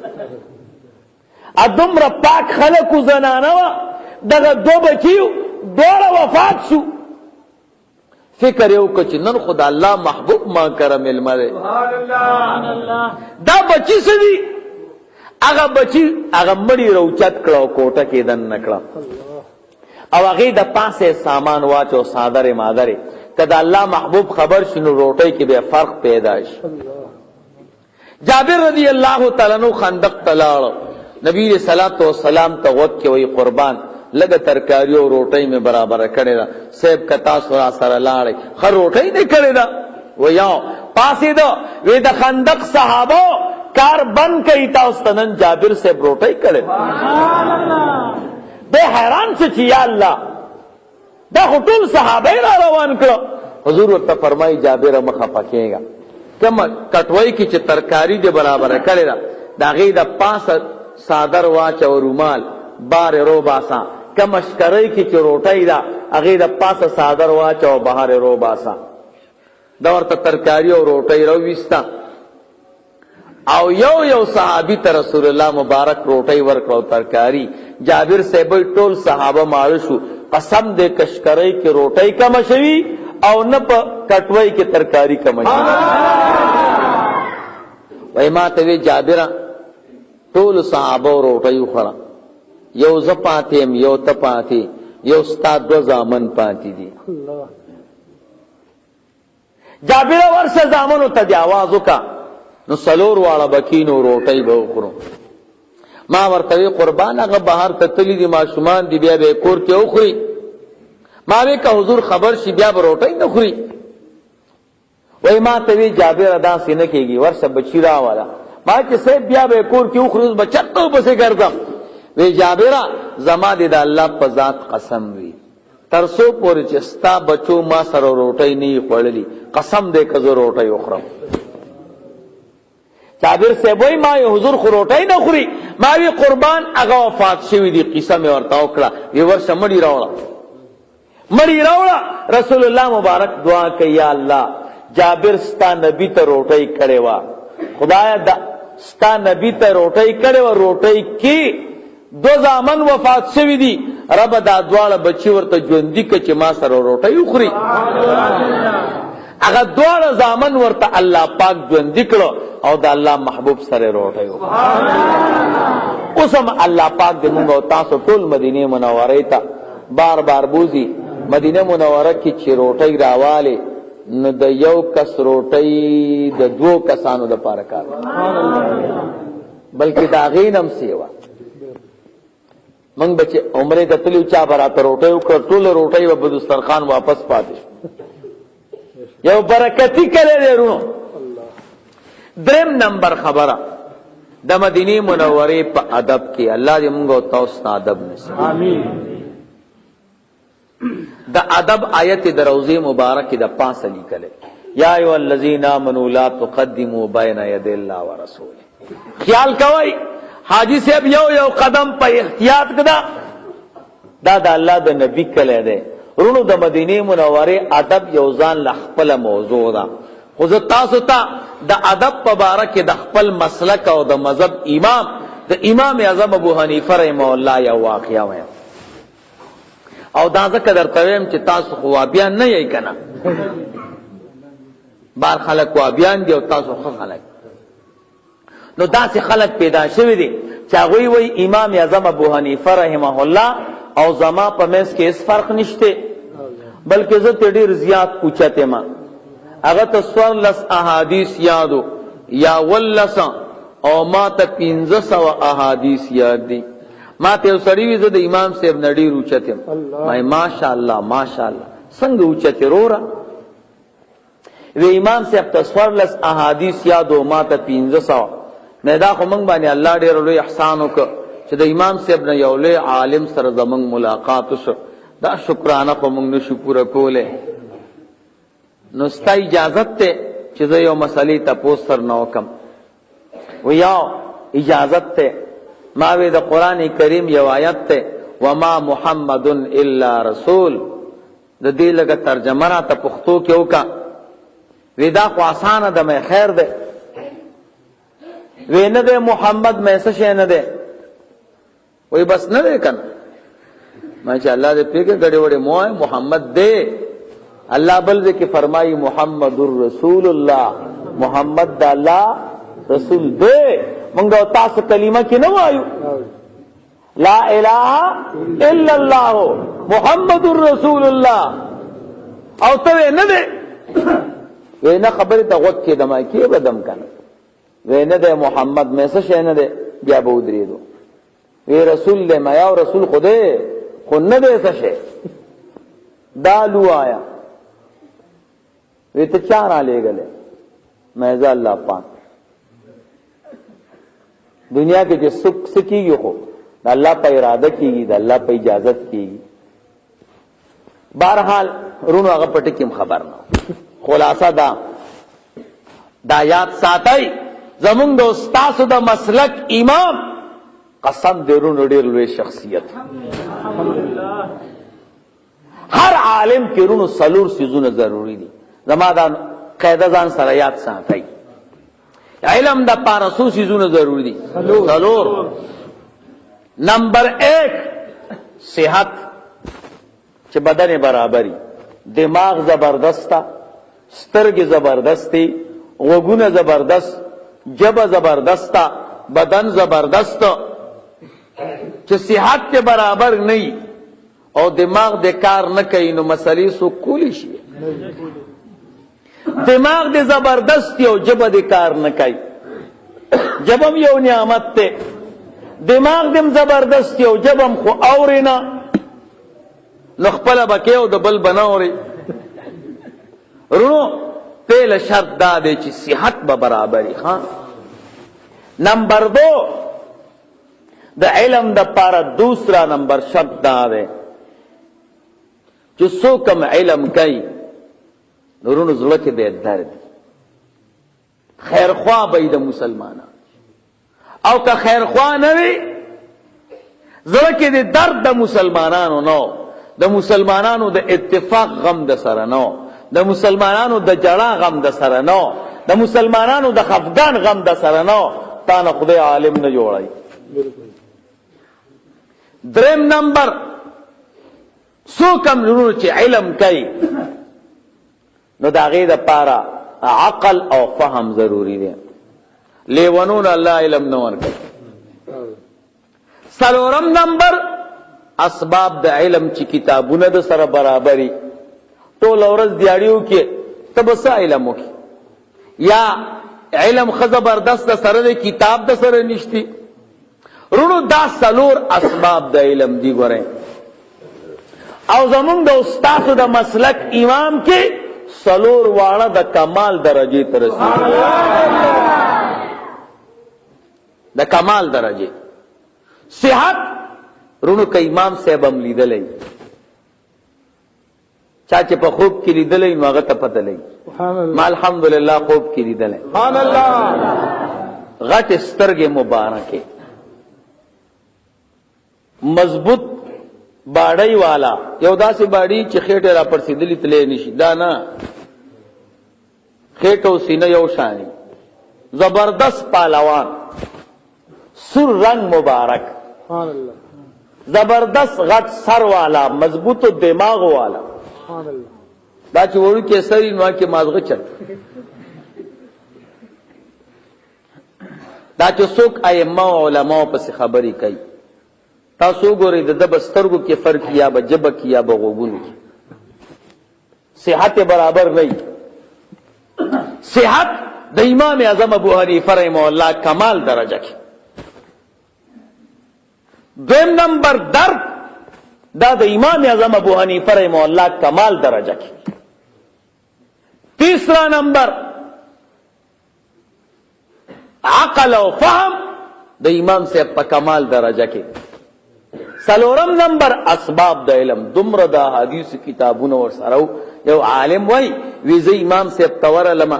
ادمره پاک خلکو زنانه دغه دو بچیو دوړه وفات شو. فکر یو کچ نن خدا الله محبوب ما کرم المره سبحان الله دا بچی سدي هغه بچی هغه مړی روچت کړه کوټه کې دن نکړه او هغه د پاسه سامان واچو صادره مادره کدا الله محبوب خبر شنو روټي کې به فرق پیدا شي. جابر رضی الله تعالی عنہ خندق تلاړ نبی صلی الله علیه وسلم ته وکي وی قربان لګ ترکاری او روټي می برابر کړي دا سیب کتا سورا سره لاړې خر روټي نه کړي دا و یو پاسې دا وی د خندق صحابه کار بند کړي تاسو تنن جابر سے روټي کړي. سبحان الله به حیران شي چې یا الله دا ټول صحابه را روان کړو. حضور ورته فرمایي جابر مخه پکېګا کما کټوي کی چې ترکاری دې برابر کړي دا غي د پاسه صادر واچ او رومال بار رو باسا کمشکرئی کی چې روټي دا هغه د پاسه صادر واچ او بهر رو باسا دا ورته ترکاری او روټي رو وستا او یو صحابی ته رسول الله مبارک روټي ورکړو ترکاری. جابر صاحب ټول صحابه ماړ شو، قسم دې کشکرۍ کې روټي کم شوی او نه په کټوي کې ترکاری کم شوی. وای ما ته وی جابر ټول صحابه روټي وخړه، یو ز پاتیم یو ته پاتې، یو استاد دو زامن پاتې دي. جابر ورسه زامنو ته دی आवाज وکا نو سلور واړه بکینو روټي به وخورو. ما ورته قربان هغه بهر ته تللی دي ماشومان دی بیا به کور کې وخوري. ما وی که حضور خبر شي بیا به روټي نه خوري. وای ما ته وی جابر ادا سینه کېږي ورسه بچی را والا ما چې سه بیا به کور کې وخوري بچتو بسې ګرځم. وی جابر زما دې د الله په ذات قسم وی ترسو پورې چې ستا بچو ما سره روټي نه خوړلي قسم دې کزو روټي وخورم. جابر سے وای ما حضور خو روټي نه خوري. ما وی قربان هغه وفات شوی دی قصه مې ورته وکړه. وی ورشه مړی راوړه رسول الله مبارک دعا کوي یا الله جابر ستا نبی ته روټي کړي وا خدایا دا ستا نبی ته روټي کړي وا روټي کی دو زامن وفات شوی دی رب دا دواړه بچی ورته ژوندۍ ک چې ما سره روټي وخوري. هغه دواړه زامن ورته الله پاک ژوندۍ کړو او دا الله محبوب سره روټي وخوري. اوسم الله پاک دې موږ او تاسو ټول مدینه منوره ته بار بار بوزي. مدینه منوره کې چې روټي راواله نو د یو کس روټي د دوه کسانو د پاره کار بلکې دا غینم سیوا. منگ بچے عمرے ته تلو چا براته روټي وکړ ټول روټي و بدسترخوان واپس پاتې یو برکتی کړي ورونو. دریم نمبر خبره د مدینه منوره په ادب کې الله دې موږ او تاسو ته ادب نصیب امين. د ادب آیت د روضه مبارک د پاسه لیکل یا ایو الذین آمنوا لا تقدموا بین یدی الله ورسوله. خیال کوي حاجی صاحب یو قدم په احتیاط کړه دا د الله د نبی کله ده. ورونو د مدینه منوره ادب یو ځان لخپل موضوع ده. خو زه تاسو ته د ادب په باره کې د خپل مسلک او د مذهب د امام اعظم ابو حنیفه رحمه الله یو واقعا وایم او دا ځکه درته وایم چې تاسو خو وابیان نه یې کنه بار خلک وابیان دي او تاسو خو خلک نو داسې خلک پیدا شوی دي چې هغوی وایي امام اعظم ابو حنیفه رحمه الله او زما په منځ کې هیڅ فرق نشته بلکې زه ته ډېر زیات اوچته ما هغه ته 14 احادیث یادو یا ولسا او ما ته 1500 احادیث یاد دي. ما ته سړی وی زه د امام صاحب نډی روچته ما ماشاءالله څنګه اوچته رورا وی امام صاحب ته 14 احادیث یادو ما ته 1500 نه دا خو مونږ باندې الله ډېر لوی احسان وکړ چې د امام صاحب نه یو لوی عالم سره زمونږ ملاقات وشو. دا شکرانه خو مونږ نشو پوره کوله. نو ستا اجازت ته چې زه یو مسلې تاسو سره نو کوم ویا اجازت ته ما وی د قران کریم یو آیت ته وما محمد الا رسول د دې لګه ترجمه را ته پښتو کې وکا ودا خو آسان ده مې خیر ده وینه ده محمد مې څه شي نه ده وای بس نه ده کنه ما چې الله دې پیګه غړي وړي مو محمد ده الله بل دې کې فرمایي محمد رسول الله محمد د الله رسول ده مونږ تاسو کلمه کې نه وایو لا اله الا الله محمد رسول الله او ته نه ده وینه خبره ته وخت کې دمای کې بدم کنه وینه ده محمد مې څه شي نه ده بیا به ودرېدو وی رسول له ما یا رسول خوده خو نه ده څه شي دالو آیا وی ته چا را لېګلې مې ځا الله پاک دنیا کې چې سکیږي خو د الله په اراده کېږي د الله په اجازت کېږي. بهرحال رونو هغه پټ کې خبر نه خلاصہ دا یاد ساتي زمونږ د استاد د مسلک امام قسم دې رونو ډېر لوی شخصیت هر عالم کې رونو سلور سيزونه ضروری دي. زما دا قاعده ځان سره یاد ساتي. علم دا پارسو سیزونه ضروری دی سلور. نمبر 1 صحت، چې بدن برابری، دماغ زبردستا، سترګې زبردستی، غوږونه زبردست، جبه زبردستا، بدن زبردست. چې صحت ته برابر نه او دماغ دې کار نه کوي نو مسلې سو کولی شي. دماغ دې زبردست او جبه دې کار نه کوي. جبم یو نعمت ته، دماغ دې زبردست او جبم خو اورینا نو خپل بکې او د بل بناوري. رونو پہلا شرط دا دے چې صحت به برابري. ها نمبر 2 د علم د پارا دوسرا نمبر شرط دا دے چې سو کم علم کوي نورونو زړه کې به درد خیر خوا به د مسلمانانو او که خیر خوا نه وي زړه کې د درد د مسلمانانو نو، د مسلمانانو د اتفاق غم د سره نو، د مسلمانانو د جړا غم د سره نو، د مسلمانانو د خفګان غم د سره نو، تا نه خدای عالم نه جوړای. دریم نمبر سو کم لرو چې علم کوي نو دا غي د پارا عقل او فهم ضروری دی. لیونون الله علم نو ورکړي. سلورم نمبر اسباب د علم چې کتابونه د سره برابرۍ. ټول ورځ دیاړیو کې تبص علم وکي یا علم خزبردست سره د کتاب د سره نشتی. رونو دا سلور اسباب د علم دی ګورئ. او زمون د استاد د مسلک امام کې سلور واړه د کمال درجه ته رسیدي. د کمال درجه صحت رونو ک امام صاحب هم لیدلې چا چې په خوب کې لیدلې نو هغه ته پته لګي. سبحان الله. ما الحمدلله خوب کې لیدلې. سبحان الله. غټ سترګې مبارکه مضبوط باڑی والا یو داسې باڑی چې خېټه را پرسیدلی تلې نشي. دا نه خېټو سینه یو شانی زبردست پهلوان سور رنگ مبارک سبحان الله زبردست غټ سر والا مضبوط دماغ والا سبحان الله. دا چې وړو کې سری نو کې مازغه چل دا چې څوک ائمه او علماء پس خبري کوي تاسو ګورئ د بسترګو کې فرق یا بجبه کې یا بغوګونو کې صحت برابر نه. صحت د امام اعظم ابو حنیفه رحمه الله کمال درجه کې. دویم نمبر درد دا د امام اعظم ابو حنیفه رحمه الله کمال درجه کې. تیسرا نمبر عقل او فهم د امام سے په کمال درجه کې. سلورم نمبر اسباب د علم دمر دا حدیث کتابونه ور سره یو عالم وای وی زه امام سے تور لما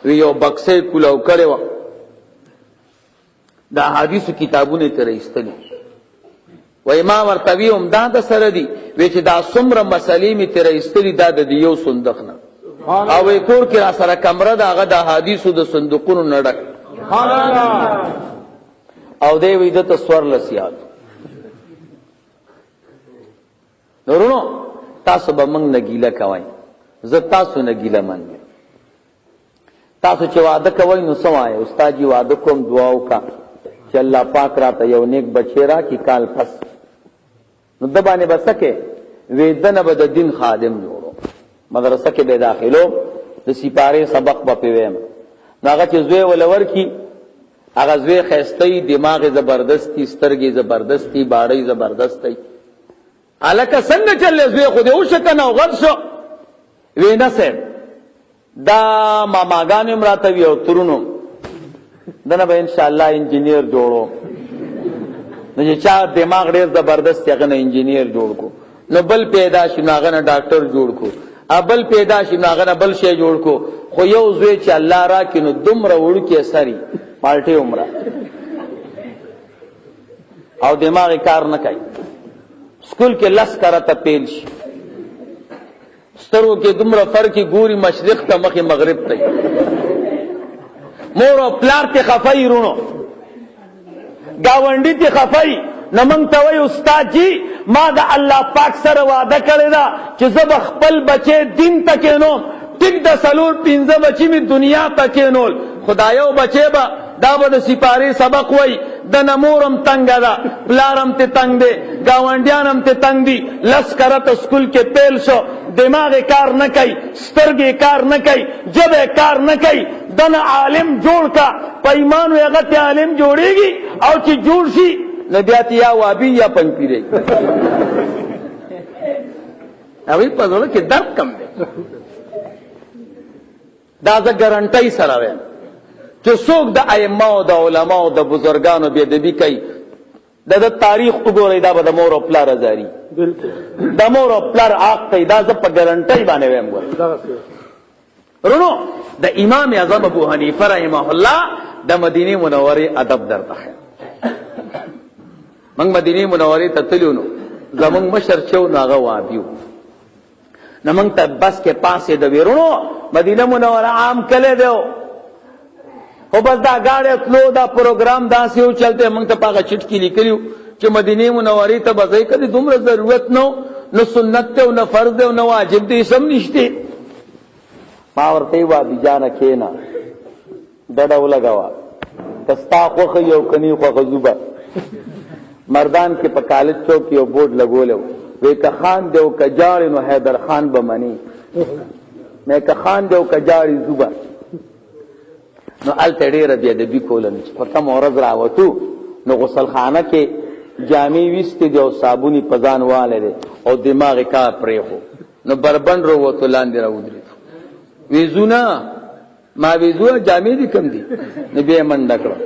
وی یو بکسه کولو کړو دا حدیث کتابونه تر ایستلی و امام ورتوی هم دا د سره دی وی چې دا څومره مسلې می تر ایستلی دا د یو صندوق نه او کور کې را سره کمره دا هغه د حدیثو د صندوقونو نډک او دی وی د تصور لسیات. نورونو تاسو به موږ نګیله کوي زه تاسو نګیله منم. تاسو چې وعده کوئ نو سوای استاد جی وعده کوم دعا وکا چې الله پاک راته یو نیک بچی را کی کال پس نو د باندې بسکه وېدنه به د دین خادم جوړو مدرسه کې به داخلو د سپاره سبق به پویم هغه چې زوی ولور کی هغه زوی خېستې دماغ زبردستی سترګې زبردستی باړې زبردستی الکه څنګه چلې زوی خو دې وشکنه او غل شو وینا سه دا ماماګان امراته وی او ترونو دنه به ان شاء الله انجینیر جوړو نو چې چا دماغ ډېر زبردست هغه نه انجینیر جوړ کو نو بل پیدا شي هغه نه ډاکټر جوړ کو ابل پیدا شي هغه نه بل شی جوړ کو خو یو زوی چې الله را کینو دومره وړ کې سری پالټي عمره او دماغ کار نه کوي سکول کې لس کرته پیل شي سترو کې دومره فرق ګوري مشرق ته مخې مغرب ته مور او پلار ته خفای رونو گاونډي ته خفای نمنګ ته وای استاد جی ما د الله پاک سره وعده کړی دا چې زب خپل بچي دین تکینو ټیک د سلور 15 بچی می دنیا تکینول خدایو بچي با دا به د سپاری سبق وای د نمورم تنگ دا پلارم ته تنگ دی گاونډیانم ته تنگ دی لسکرت اسکول کې پیل شو دماغ کار نه کوي سترګې کار نه کوي جبه کار نه کوي دن عالم جوړ کا پیمانو هغه ته عالم جوړيږي او چې جوړ شي نبيات یا وابي یا پنځپيري اوی په ځل کې درد کم دی دا ز ګارانټي سره وای چې څوک د ائمه او د علما او د بزرګانو بی ادبی کوي د تاریخ وګورئ دا به د مور او پلار ازاري د مور او پلار حق ته دا ز په ګارانټي باندې وایم ګور رونو د امام اعظم ابو حنیفه رحمه الله د مدینه منوره ادب درته موږ مدینه منوره ته تلو نو زمون مشر چو ناغه وابیو نمنګ ته بس کې پاسه د ویرونو مدینه منوره عام کله دیو او بس دا گاڑی تلو دا پروگرام دا سیو چلتے منگ تا پاگا چٹکی لکلیو چو مدینه منوری تا بزای کدی دومره ضرورت نو سنت تے و نو فرض تے و نو واجب تے سم نشتے ماورتی وابی جانا کینا ڈڑاو لگاوا کستا خوخ یو کنی خوخ زوبا مردان کے پا کالج چوکی یو بورڈ لگو لیو وی که خان دیو کجاری نو حیدر خان بمانی میں که خان دیو کجاری زوبا نو الته ډیره بیا د بي کولن په کوم ورځ راوتو نو غسل خانه کې جامې وستې دی او صابونی پزان والے دی او دماغ کا پرېخو نو بربند رو وته لاندې راودري ویزونا ما ویزو جامې دي کم دي نبی منډه کړو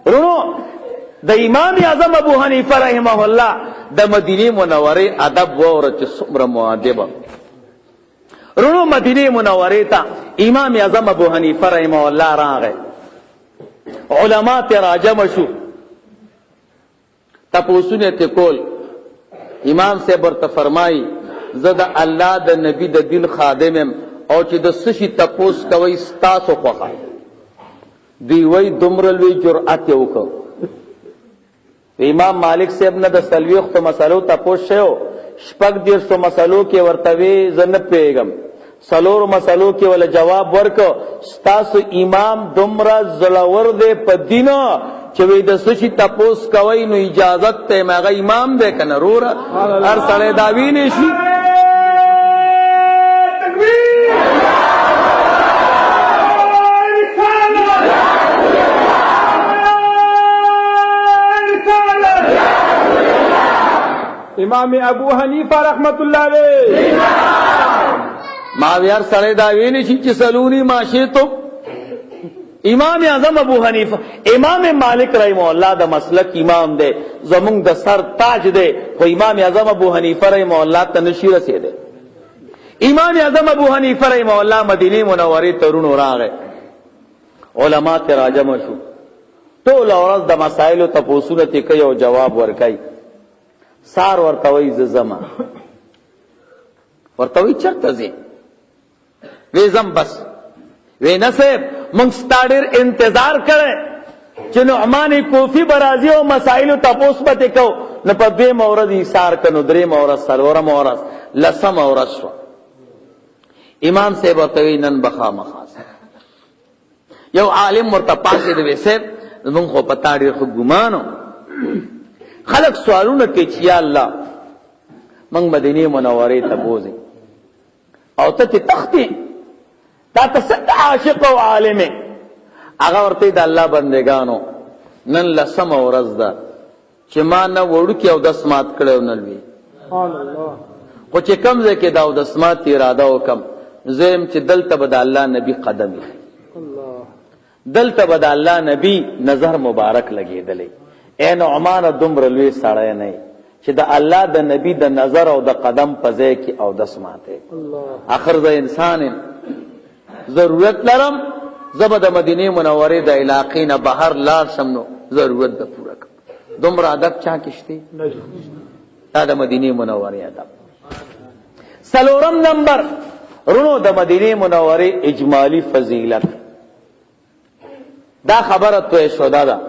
ورونو د امام اعظم ابو حنیفه رحمه الله د مدینه منوره ادب ورته څومره مؤدب رونو مدینه منوره تا امام اعظم ابو حنیفه رحمه الله راغه علماء ته راجم شو تپوسونه ته کول امام صاحب ورته فرمای زدا الله د نبی د دین خادمم او چې د سشي تپوس کوي ستاسو خوخه دی وای دمرلوی جرأت وکړه امام مالک صاحب نه د سلويخت مسلو تپوس شو شپږ دیر سو مسلو کې ورتوي زنه پیغام سلور مسلو کې ول جواب ورکو ستاسو امام دمرا زلور دے په دینه چې وې د سشي تپوس کوي نو اجازت ته مغه امام دې کنه رور هر سړی داوی نشي امام ابو حنیفه رحمت الله علیه ما ویار سړی دا ویني چې سلونی ماشه تو امام اعظم ابو حنیفه امام مالک رحمه الله د مسلک امام دی زمونږ د سر تاج دی خو امام اعظم ابو حنیفه رحمه الله ته نشي رسیدي امام اعظم ابو حنیفه رحمه الله مدینه منوره ترون راغه علما ته راجم شو ټول ورځ د مسائل ته پوښتنه کوي او جواب ورکړي سار ورتوي زما ورتوي چرته زی ویزم بس وی نصیب منگ ستاڑیر انتظار کرے چه نعمان کوفی برازی و مسائل تپوس بتے کو نپا دوی مورد ایسار کنو دری مورد سلورم مورد لسم مورد شو امام صاحب ورتوی نن بخا مخاص یو عالم مرتپاسی دوی صاحب من خو پتاڑیر خود گمانو خلق سوالونه کې چې یا الله من مدینه منوره ته بوزي او ته تختی تا تصد عاشق او عالم هغه ورته د الله بندگانو نن لسم ورځ ده چې ما نه وړو کې او د سمات کړو نلوي سبحان الله خو چې کم ځکه دا او د سمات اراده وکم زم چې دلته بد الله نبی قدم الله دلته بد الله نبی نظر مبارک لګیدلې اے نعمان دمر لوی سړی نه چې د الله د نبی د نظر او د قدم پځې کې او د سماته الله اخر ز انسان ضرورت لرم زبد مدینه منوره د علاقې نه بهر لار شمنو ضرورت د پورا دمر ادب چا کشته دا د مدینه منوره ادب سلورم نمبر رونو د مدینه منوره اجمالی فضیلت دا خبره توی شودا ده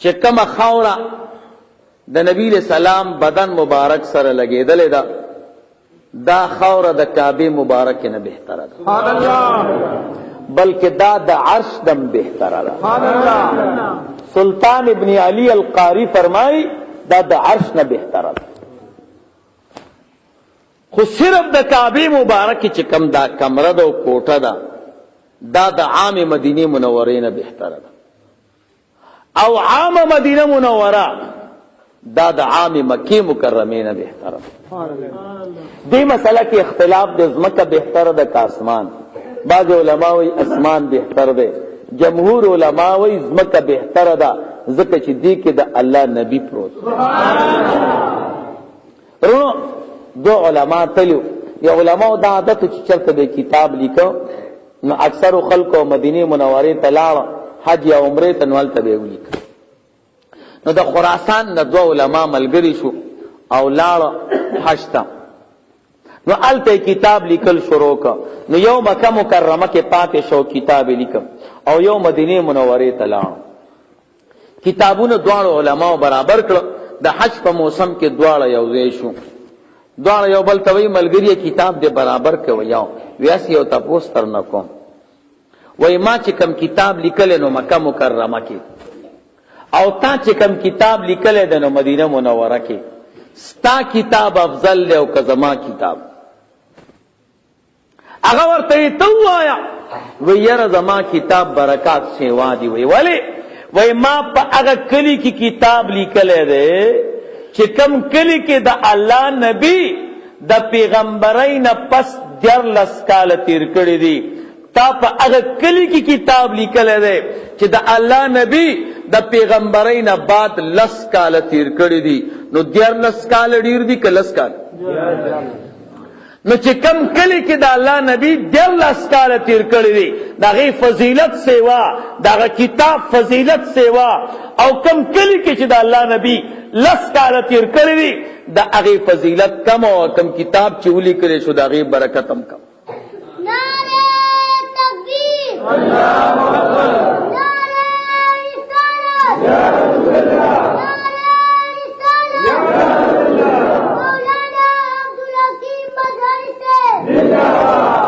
چې کومه خاوره د نبی له سلام بدن مبارک سره لګېدلې ده دا خاوره د کعبه مبارک نه بهتره ده سبحان الله بلکې دا د عرش دم بهتره ده سبحان الله سلطان ابن علی القاری فرمای دا د عرش نه بهتره ده خو صرف د کعبه مبارک چې کم دا کمره ده او کوټه ده دا د عام مدینه منورې نه بهتره ده او عام مدینه منوره دا د عام مکی مکرمه نه بهتره ده دې مسله کې اختلاف د زمکه بهتره ده که اسمان بعض علما وی اسمان بهتر ده جمهور علما وی زمکه بهتره ده ځکه چې دې کې د الله نبی پروت ورونو دو علما تلو یا علما دا عادت چې چرته به کتاب لیکو نو اکثر خلکو مدینه منوره ته لاړ حج یا عمره ته نوال ته ولیک نو د خراسان نه دو علما ملګری شو او لاړ حج ته نو الته کتاب لیکل شروع کا نو یو مکه مکرمه کې پاتې شو کتاب لیکم او یو مدینه منوره ته لاړ کتابونه دواړو علماو برابر کړ د حج په موسم کې دواړه یو ځای شو دواړه یو بل ته وی ملګری کتاب دې برابر کوي یو ویاس یو تاسو تر نه کوم وای ما چې کم کتاب لیکل نو مکه مکرمه کې او تا چې کم کتاب لیکل د نو مدینه منوره کې ستا کتاب افضل له او کزما کتاب هغه ورته ته وایا وی یره زما کتاب برکات سیوا دی وی ولی وی ما په هغه کلی کې کتاب لیکل دی چې کم کلی کې د الله نبی د پیغمبرای نه پس 14 کال تیر کړی دی تا په هغه کلی کې کتاب لیکل دی چې د الله نبی د پیغمبرای نه بعد 10 کال تیر کړی دی نو 14 کال ډیر دی که 10 کال نو چې کم کلی کې د الله نبی 14 کال تیر کړی دی دغه فضیلت سیوا دغه کتاب فضیلت سیوا او کم کلی کې چې د الله نبی 10 کال تیر کړی دی دغه فضیلت کم او کم کتاب چې ولي کړی شو دغه برکت هم کم نعرہ تکبیر اللہ اکبر نعرہ رسالت یا رسول اللہ نعرہ رسالت یا رسول اللہ مولانا عبدالحکیم مظہری سے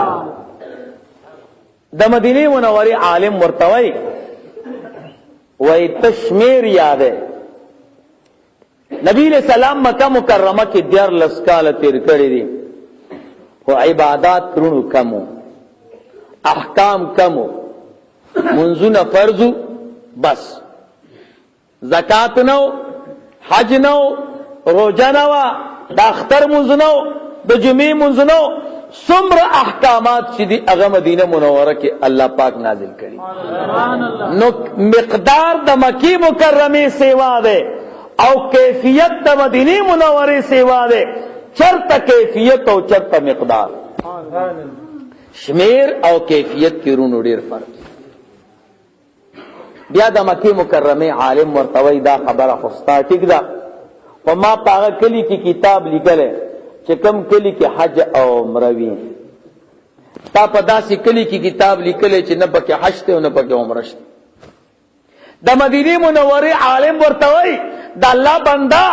د مدینه منوره عالم ورتوي وای تشمیر یاد ہے نبی علیہ السلام مکہ مکرمه کې 14 کال تیر کړی دي او عبادات ترونو کمو احکام کمو منځونه فرض بس زکات نو حج نو روزه نو د اختر منځ نو د جمعې منځ نو څومره احکامات چې دی هغه مدینه منوره کې الله پاک نازل کړي نو مقدار د مکی مکرمه سیوا ده او کیفیت د مدینه منوره سیوا ده چرته کیفیت او چرته مقدار شمیر او کیفیت کې رونو ډیر فرق بیا د مکی مکرمه عالم ورتوي دا خبره خوستا ټیک ده او ما پاغه کلی کې کتاب لیکل چې کم کلی کې حج او عمره وی تا په داسې کلی کې کتاب لیکل چې نه پکې حج ته او نه پکې عمره شته د مدینه منوره عالم ورتوي د الله بندا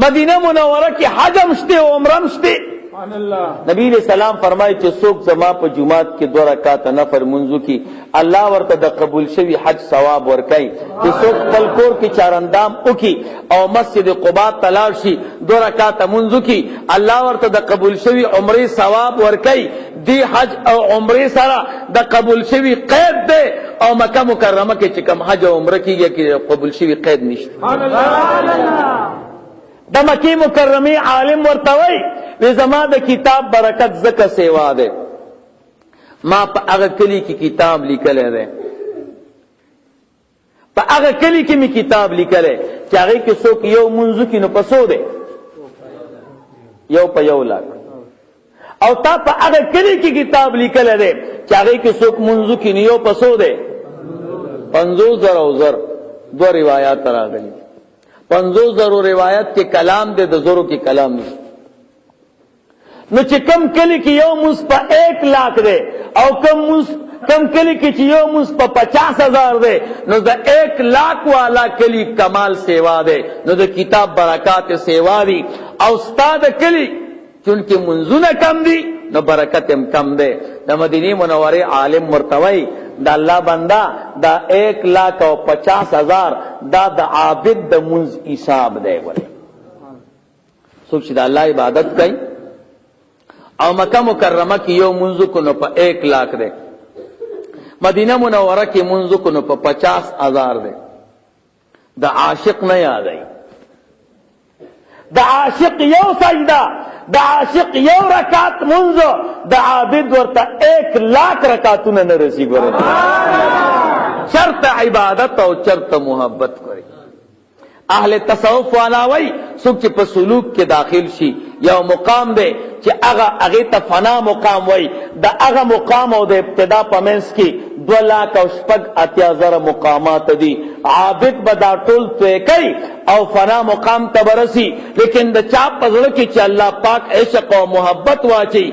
مدینه منوره کې حج هم شته او عمره هم شته نبی علیہ السلام فرمایي چې څوک زما په جمعات کې 2 رکعات نفل منځو کې الله ورته د قبول شوی حج ثواب ورکړي چې څوک خپل کور کې چارندام وکي او مسجد قباء تلاړ شي 2 رکعات منځو کې الله ورته د قبول شوی عمره ثواب ورکړي دی حج او عمره سره د قبول شوی قید ده او مکه مکرمه کې چې کوم حج او عمره کېږي کې قبول شوی قید نشته د مکی مکرمه عالم ورتوي وی زما د کتاب برکت زکه سیوا ده ما په هغه کلی کې کتاب لیکل ده په هغه کلی کې می کتاب لیکل چې هغه کې څوک یو منځو کې نو پسو ده یو په یو لاک او تا په هغه کلی کې کتاب لیکل ده چې هغه کې څوک منځو کې نو یو پسو ده 50,000 او زر دو روایت راغلي 50,000 روایت کې کلام ده د زرو کې کلام نشته نو چې کم کلی کې یو مص په 1 لاکھ ده او کم مص کم کلی کی چې یو مونږ په 50,000 دی نو د 1,00,000 والا کلی کمال سیوا دی نو د کتاب برکات سیوا دی او استاد کلی چونکه منځونه کم دي نو برکت هم کم دی د مدینه منوره عالم مرتوی دا الله بندا دا 1,50,000 دا د عابد د منځ حساب دی وله څوک چې د الله عبادت کوي او مکه مکرمه کې یو منځ کو نو په 1,00,000 دی مدینه منوره کې منځ کو نو په 50,000 دی د عاشق نه یادای د عاشق یو سجده د عاشق یو رکعت منځ د عابد ورته 1,00,000 رکعتونه نه رسی ګره شرط عبادت او شرط محبت کوي اهل تصوف والا وای څوک چې په سلوک کې داخل شي یو مقام دی چې هغه ته فنا مقام وای د هغه مقام او د ابتدا پمنس کې 2,80,000 مقامات دي عابد بدا ټول ته کوي او فنا مقام تبرسی لیکن د چا پزړه کې چې الله پاک عشق او محبت واچي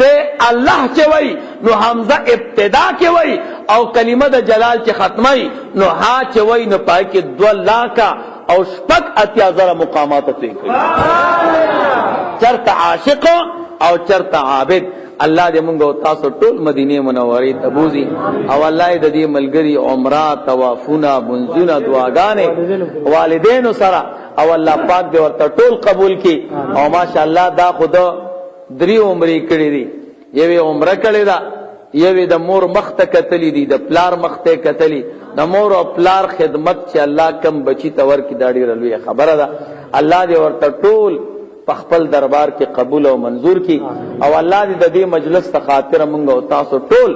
د الله چې وای نو حمزه ابتدا کې وای او کلمه د جلال چې ختمي نو ها چې وای نو پای کې 2,00,000 او 80,000 مقامات ته کوي چرته عاشق او چرته عابد الله دې مونږ او تاسو ټول مدینه منوره ته بوزي او الله دې دې ملګری عمره طوافونه منځونه دعاګانې والدین سره او الله پاک دې ورته ټول قبول کړي او ماشاءالله دا خدا 3 عمرې کړې دي یوه عمره کړې ده یوه د مور مخته کتلې دي د پلار مخته کتلې د مور او پلار خدمت چې الله کم بچی تور کی داړي رلوي خبره ده الله دې ورته ټول خپل دربار کې قبول او منظور کی او الله دې د دې مجلس ته خاطر مونږ او تاسو ټول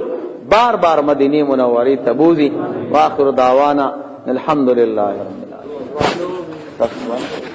بار بار مدینه منوره ته بوزي واخر دعوانا الحمدلله رب العالمین